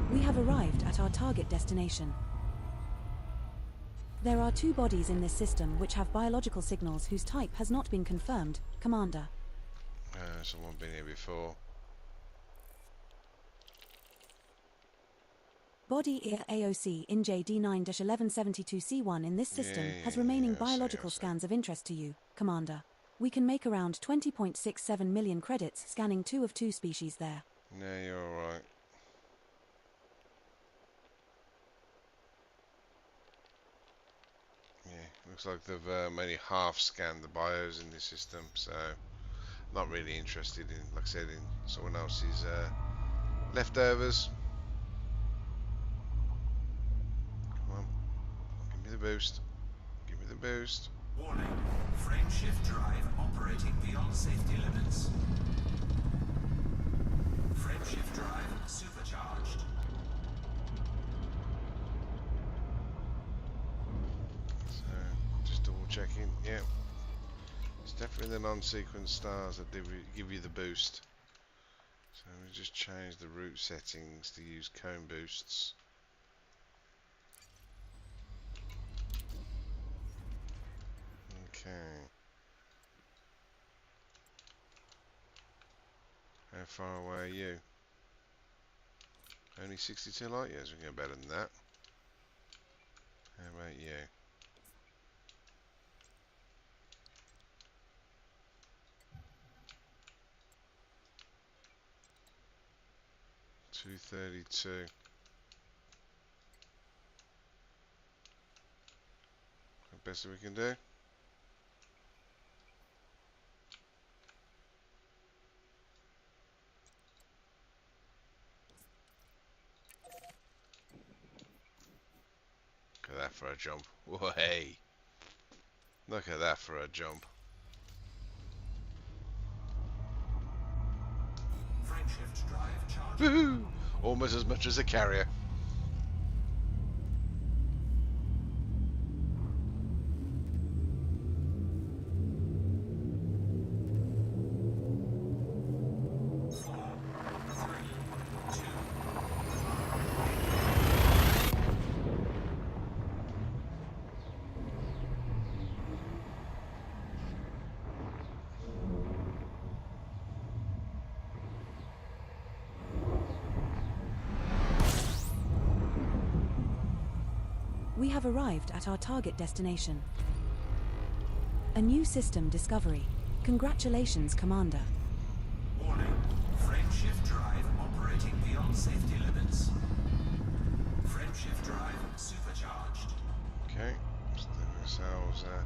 We have arrived at our target destination. There are 2 bodies in this system which have biological signals whose type has not been confirmed, Commander. Someone been here before. Body AOC in JD9-1172C1 in this system has remaining biological scans of interest to you, Commander. We can make around 20.67 million credits scanning 2 of 2 species there. No, you're alright. Yeah, looks like they've only half scanned the bios in this system, so not really interested in, like I said, in someone else's leftovers. Come on, give me the boost. Give me the boost. Warning. Frame shift drive operating beyond safety limits. Frame shift drive supercharged. So, just double checking. Yeah, it's definitely the non-sequence stars that give you the boost. So we just change the route settings to use cone boosts. Okay. How far away are you? Only 62 light years. We can go better than that. How about you? $232. The best that we can do. Look at that for a jump. Whoa, hey. Look at that for a jump. Frame shift drive charged. Woohoo! Almost as much as a carrier. We have arrived at our target destination. A new system discovery, Congratulations, Commander. Warning. Frameshift drive operating beyond safety limits. Frameshift drive supercharged. Okay, let's do ourselves. I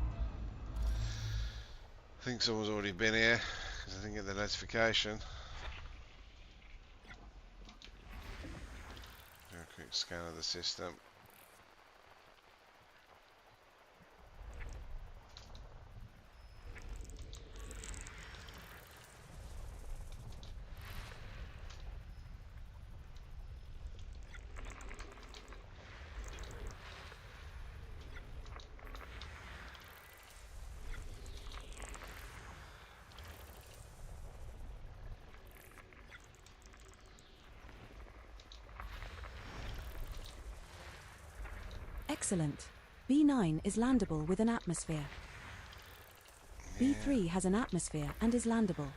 think someone's already been here because I didn't get the notification. Do a quick scan of the system. Excellent. B9 is landable with an atmosphere. B3 has an atmosphere and is landable.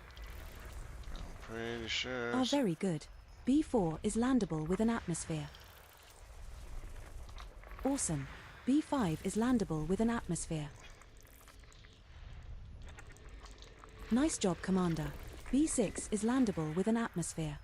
I'm pretty sure. Oh, very good. B4 is landable with an atmosphere. Awesome. B5 is landable with an atmosphere. Nice job, Commander. B6 is landable with an atmosphere.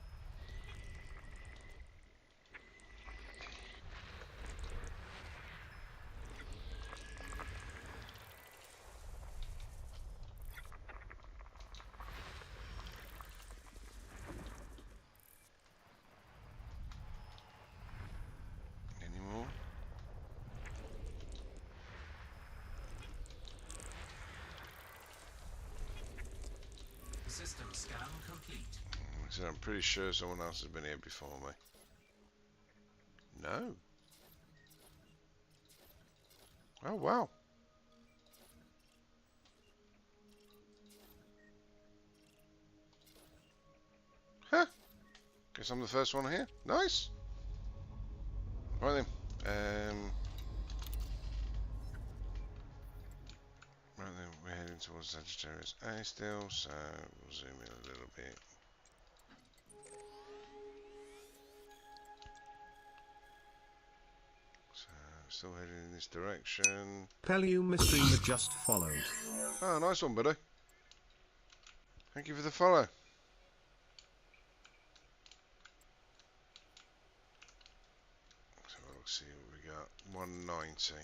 Any more? System scan complete. Like I said, I'm pretty sure someone else has been here before me. No. Oh wow. Huh. Guess I'm the first one here. Nice. Right then. Right then, we're heading towards Sagittarius A still, so we'll zoom in a little bit. So, still heading in this direction. Pellium streamer just followed. Oh, nice one, buddy. Thank you for the follow. So let's see what we got. 190.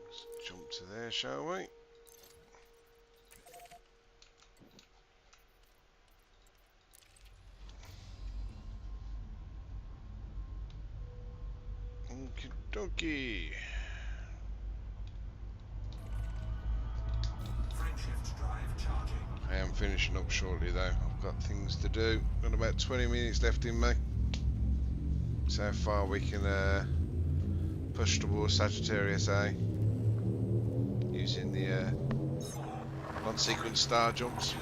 Let's jump to there, shall we? Okie dokie. Frameshift drive charging. I am finishing up shortly though. I've got things to do. Got about 20 minutes left in me. So how far we can push towards Sagittarius A using the non-sequence star jumps.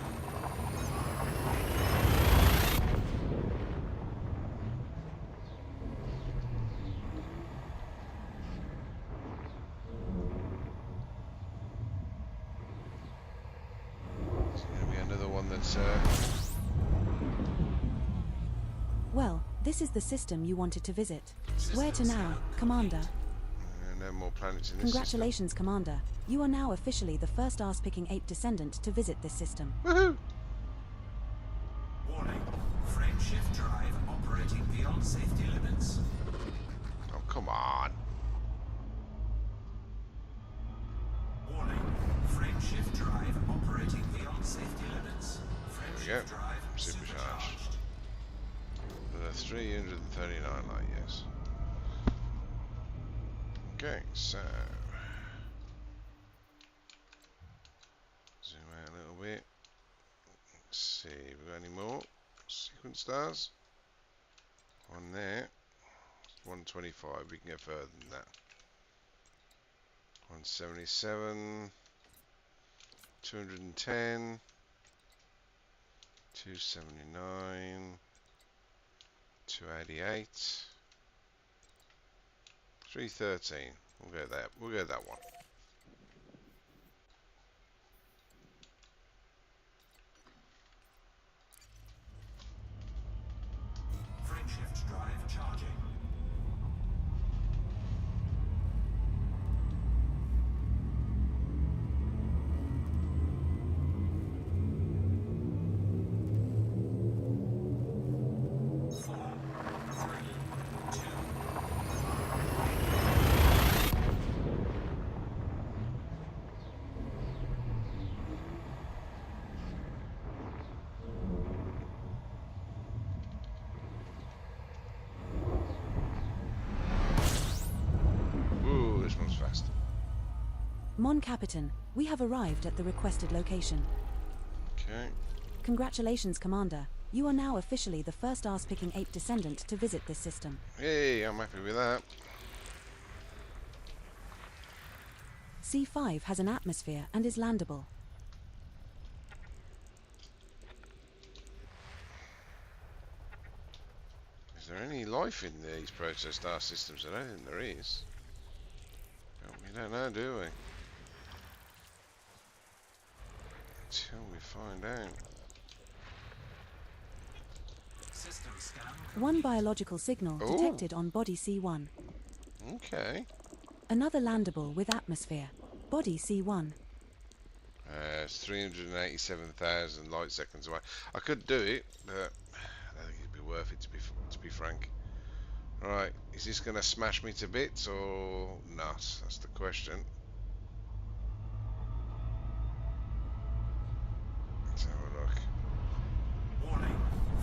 It's going to be another one that's Well, this is the system you wanted to visit. Where to now, Commander? no more planets in this Congratulations, Commander. You are now officially the first arse-picking ape descendant to visit this system. system. Woohoo! Warning. Frameshift drive operating beyond safety limits. Oh, come on. Warning. Frameshift drive operating beyond safety limits. There we go. Frameshift drive Supercharged. With a 339 light years. Okay, so zoom out a little bit. Let's see, we got any more sequence stars? One there. 125. We can go further than that. 177. 210. 279. 288. 313. We'll go that. We'll go that one. Frameshift drive charging. Mon Capitan, we have arrived at the requested location. Okay. Congratulations, Commander. You are now officially the first arse-picking ape descendant to visit this system. Hey, I'm happy with that. C5 has an atmosphere and is landable. Is there any life in these proto star systems? I don't think there is. Well, we don't know, do we? Until we find out. System scan One biological signal Ooh. detected on body C1. Okay. Another landable with atmosphere. Body C1. It's 387,000 light seconds away. I could do it, but I don't think it'd be worth it, to be frank. Right, is this going to smash me to bits or not? That's the question. Let's have a look. warning.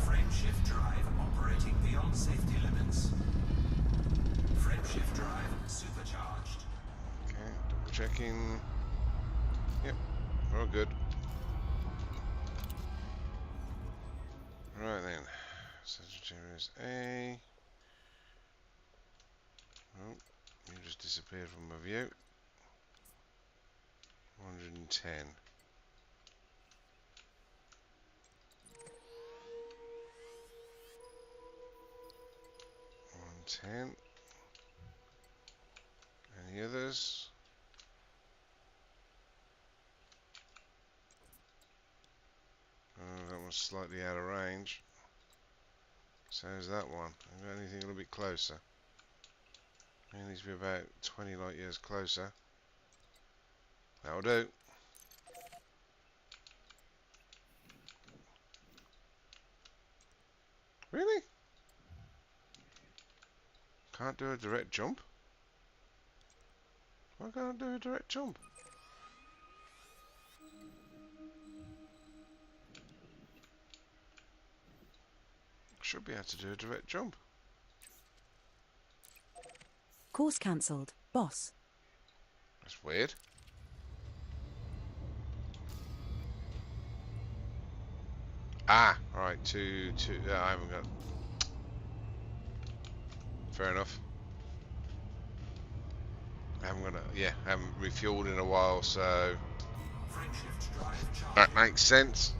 Frameshift drive operating beyond safety limits. Frameshift drive supercharged. Okay, double checking. Yep, we're all good. Right then, Sagittarius A. Oh, you just disappeared from my view. 110. 110. Any others? Oh, that one's slightly out of range. So is that one. Have you got anything a little bit closer? It needs to be about 20 light years closer. That'll do. Really? Can't do a direct jump? Why can't I do a direct jump? Should be able to do a direct jump. Course cancelled. Boss. That's weird. Ah, alright, two, I haven't got... Fair enough. I haven't refueled in a while, so... Frameshift drive charged. That makes sense.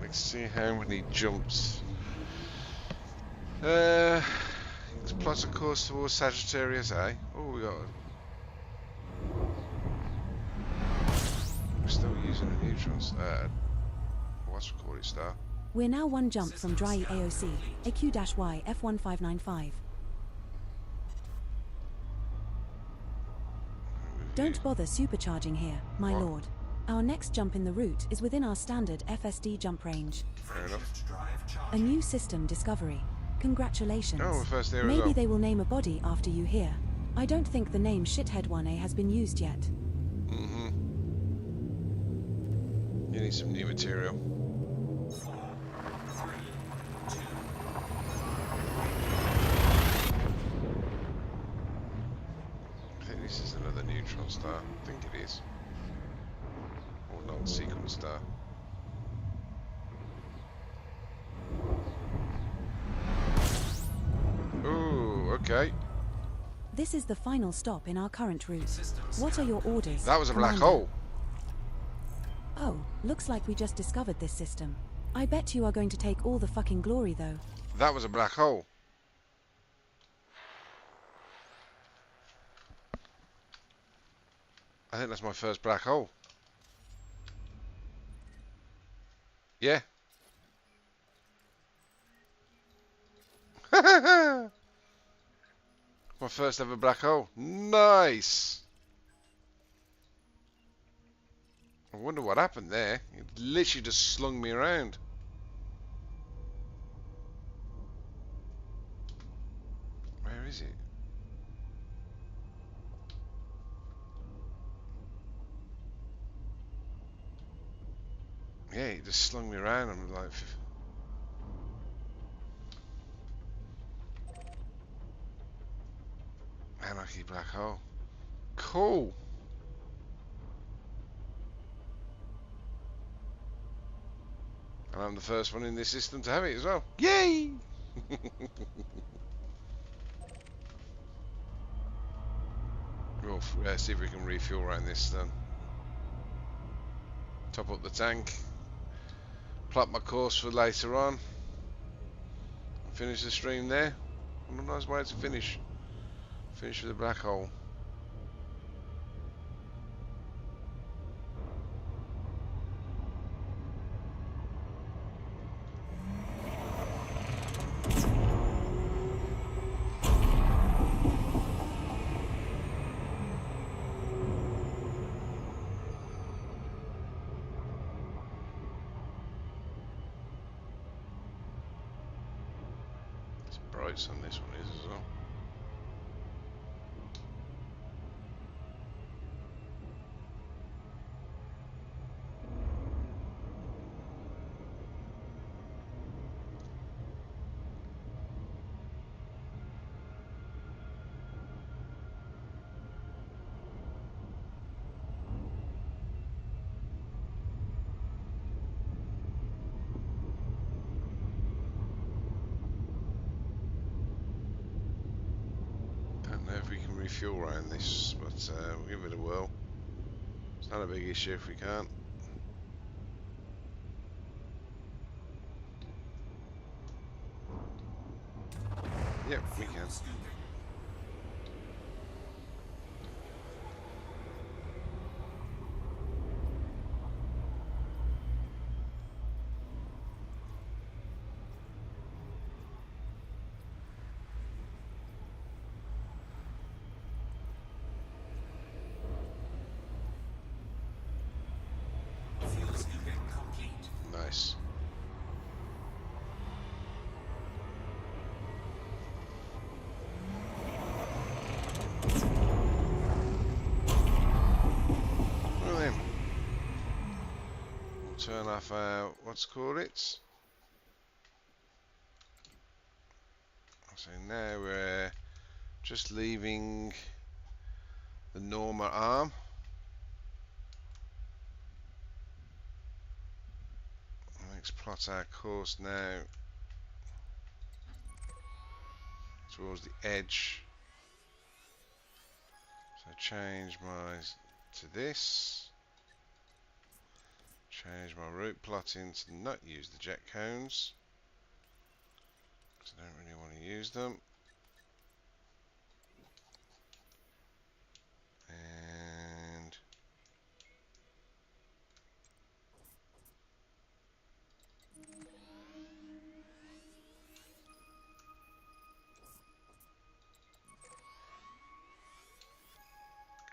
Let's see how many jumps. Let's plot a course towards Sagittarius A. Oh, we got. We're still using a neutron. What's it called? Star. We're now one jump from Dry AOC, AQ-Y F1595. Don't bother supercharging here, my What? lord. Our next jump in the route is within our standard FSD jump range. Fair enough. Frameshift drive A charged. new system discovery. Congratulations. Oh, we're first there as Maybe well. they will name a body after you here. I don't think the name Shithead 1A has been used yet. Mm-hmm. You need some new material. 4, 3, 2. I think this is another neutron star. I think it is. Or non-sequence star. Ooh, okay. This is the final stop in our current route. System What are your orders? That was a black Commander? hole. Oh, looks like we just discovered this system. I bet you are going to take all the fucking glory though. That was a black hole. I think that's my first black hole. Yeah. My first ever black hole. Nice. I wonder what happened there. It literally just slung me around. Where is it? Yeah, it just slung me around. I'm like, anarchy black hole. Cool. And I'm the first one in this system to have it as well. Yay! We'll see if we can refuel around this then. Top up the tank. Plot my course for later on. Finish the stream there. What a nice way to finish. Finish with a black hole. It's bright on this one is as well. Don't know if we can refuel around this, but we'll give it a whirl. It's not a big issue if we can't. Yep, we can. Fuel scooping complete. Nice. Well then, we'll turn off our, what's called it? So now we're just leaving the normal arm. Let's plot our course now towards the edge. So change my to this. Change my route plotting to not use the jet cones, because I don't really want to use them. And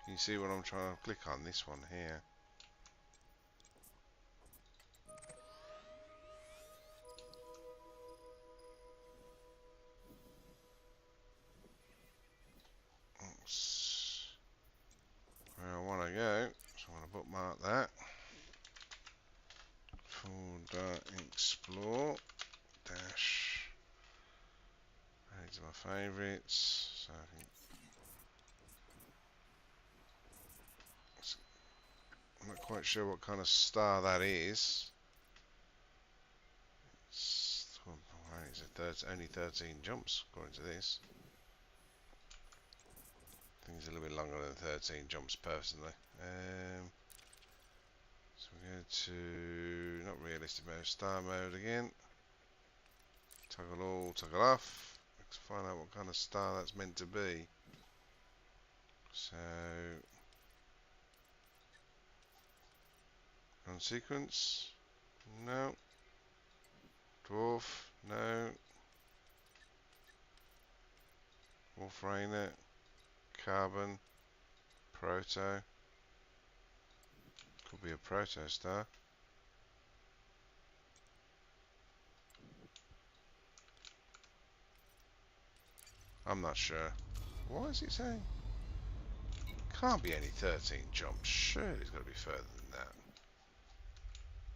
can you see what I'm trying to click on? This one here. That's where I want to go, so I want to bookmark that. Folder explore dash. These are my favourites. So I think I'm not quite sure what kind of star that is. It's only 13 jumps according to this. I think it's a little bit longer than 13 jumps personally. So we go to not realistic mode, star mode again. Toggle all, toggle off. Let's find out what kind of star that's meant to be. So on sequence, no. Dwarf, no. Wolfrainer, carbon, proto. Could be a proto star. I'm not sure. What is it saying? Can't be any 13 jumps. Surely it's got to be further than that.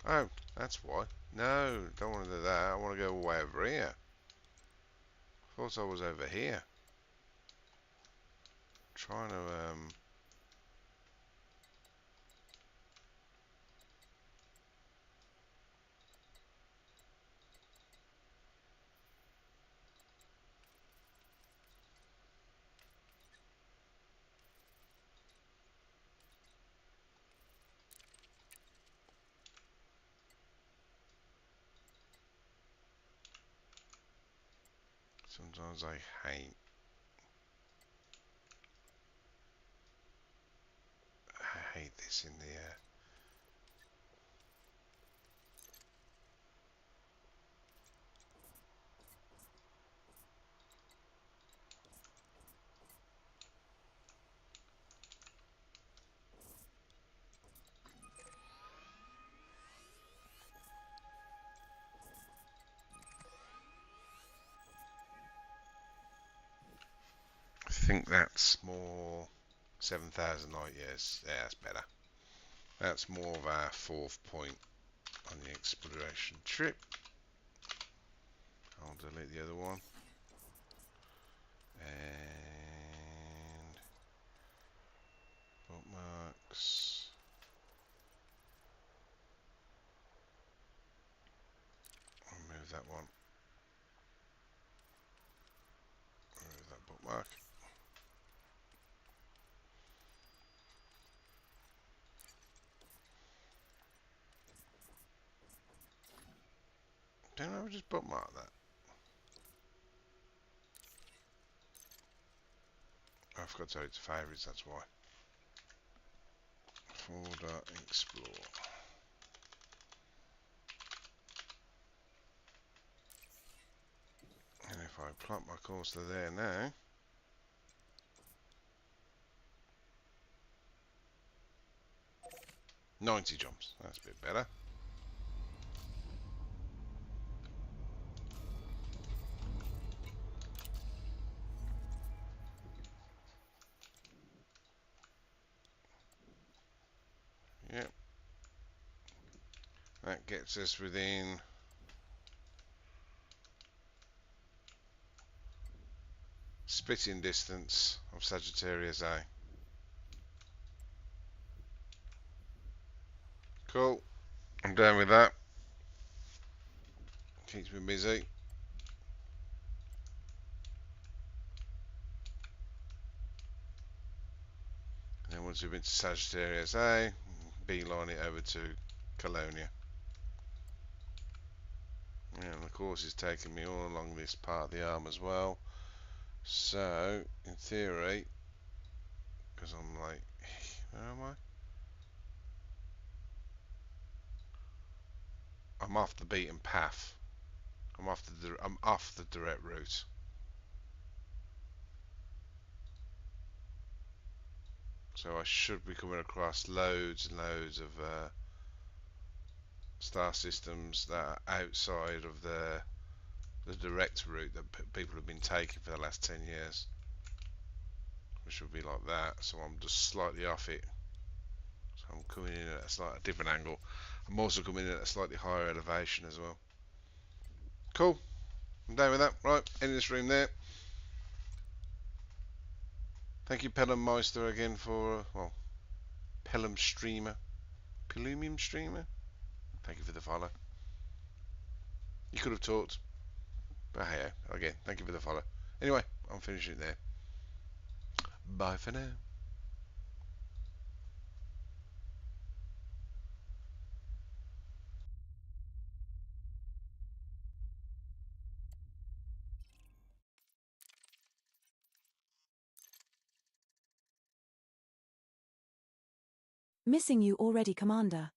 Oh, that's why. No, don't want to do that. I want to go way over here. Thought I was over here. Trying to, sometimes I hate this in the air. I think that's more 7,000 light years. Yeah, that's better. That's more of our 4th point on the exploration trip. I'll delete the other one. And bookmarks. Remove that one. Remove that bookmark. Don't I just bookmark that? I forgot to add it to favourites, that's why. Folder explore. And if I plot my course to there now, $90 jumps. That's a bit better. Yep. That gets us within spitting distance of Sagittarius A. Cool. I'm done with that. Keeps me busy. And then once we've been to Sagittarius A, beeline it over to Colonia. And the course is taking me all along this part of the arm as well. So, in theory, because I'm like, where am I? I'm off the beaten path. I'm off the direct route. So I should be coming across loads and loads of star systems that are outside of the direct route that people have been taking for the last 10 years. Which would be like that. So I'm just slightly off it. So I'm coming in at a slightly different angle. I'm also coming in at a slightly higher elevation as well. Cool. I'm done with that. Right, end this room there. Thank you, Pelham Meister, again for, well, Pelham Streamer. Pelumium Streamer? Thank you for the follow. You could have talked. But hey, again, thank you for the follow. Anyway, I'm finishing it there. Bye for now. Missing you already, Commander.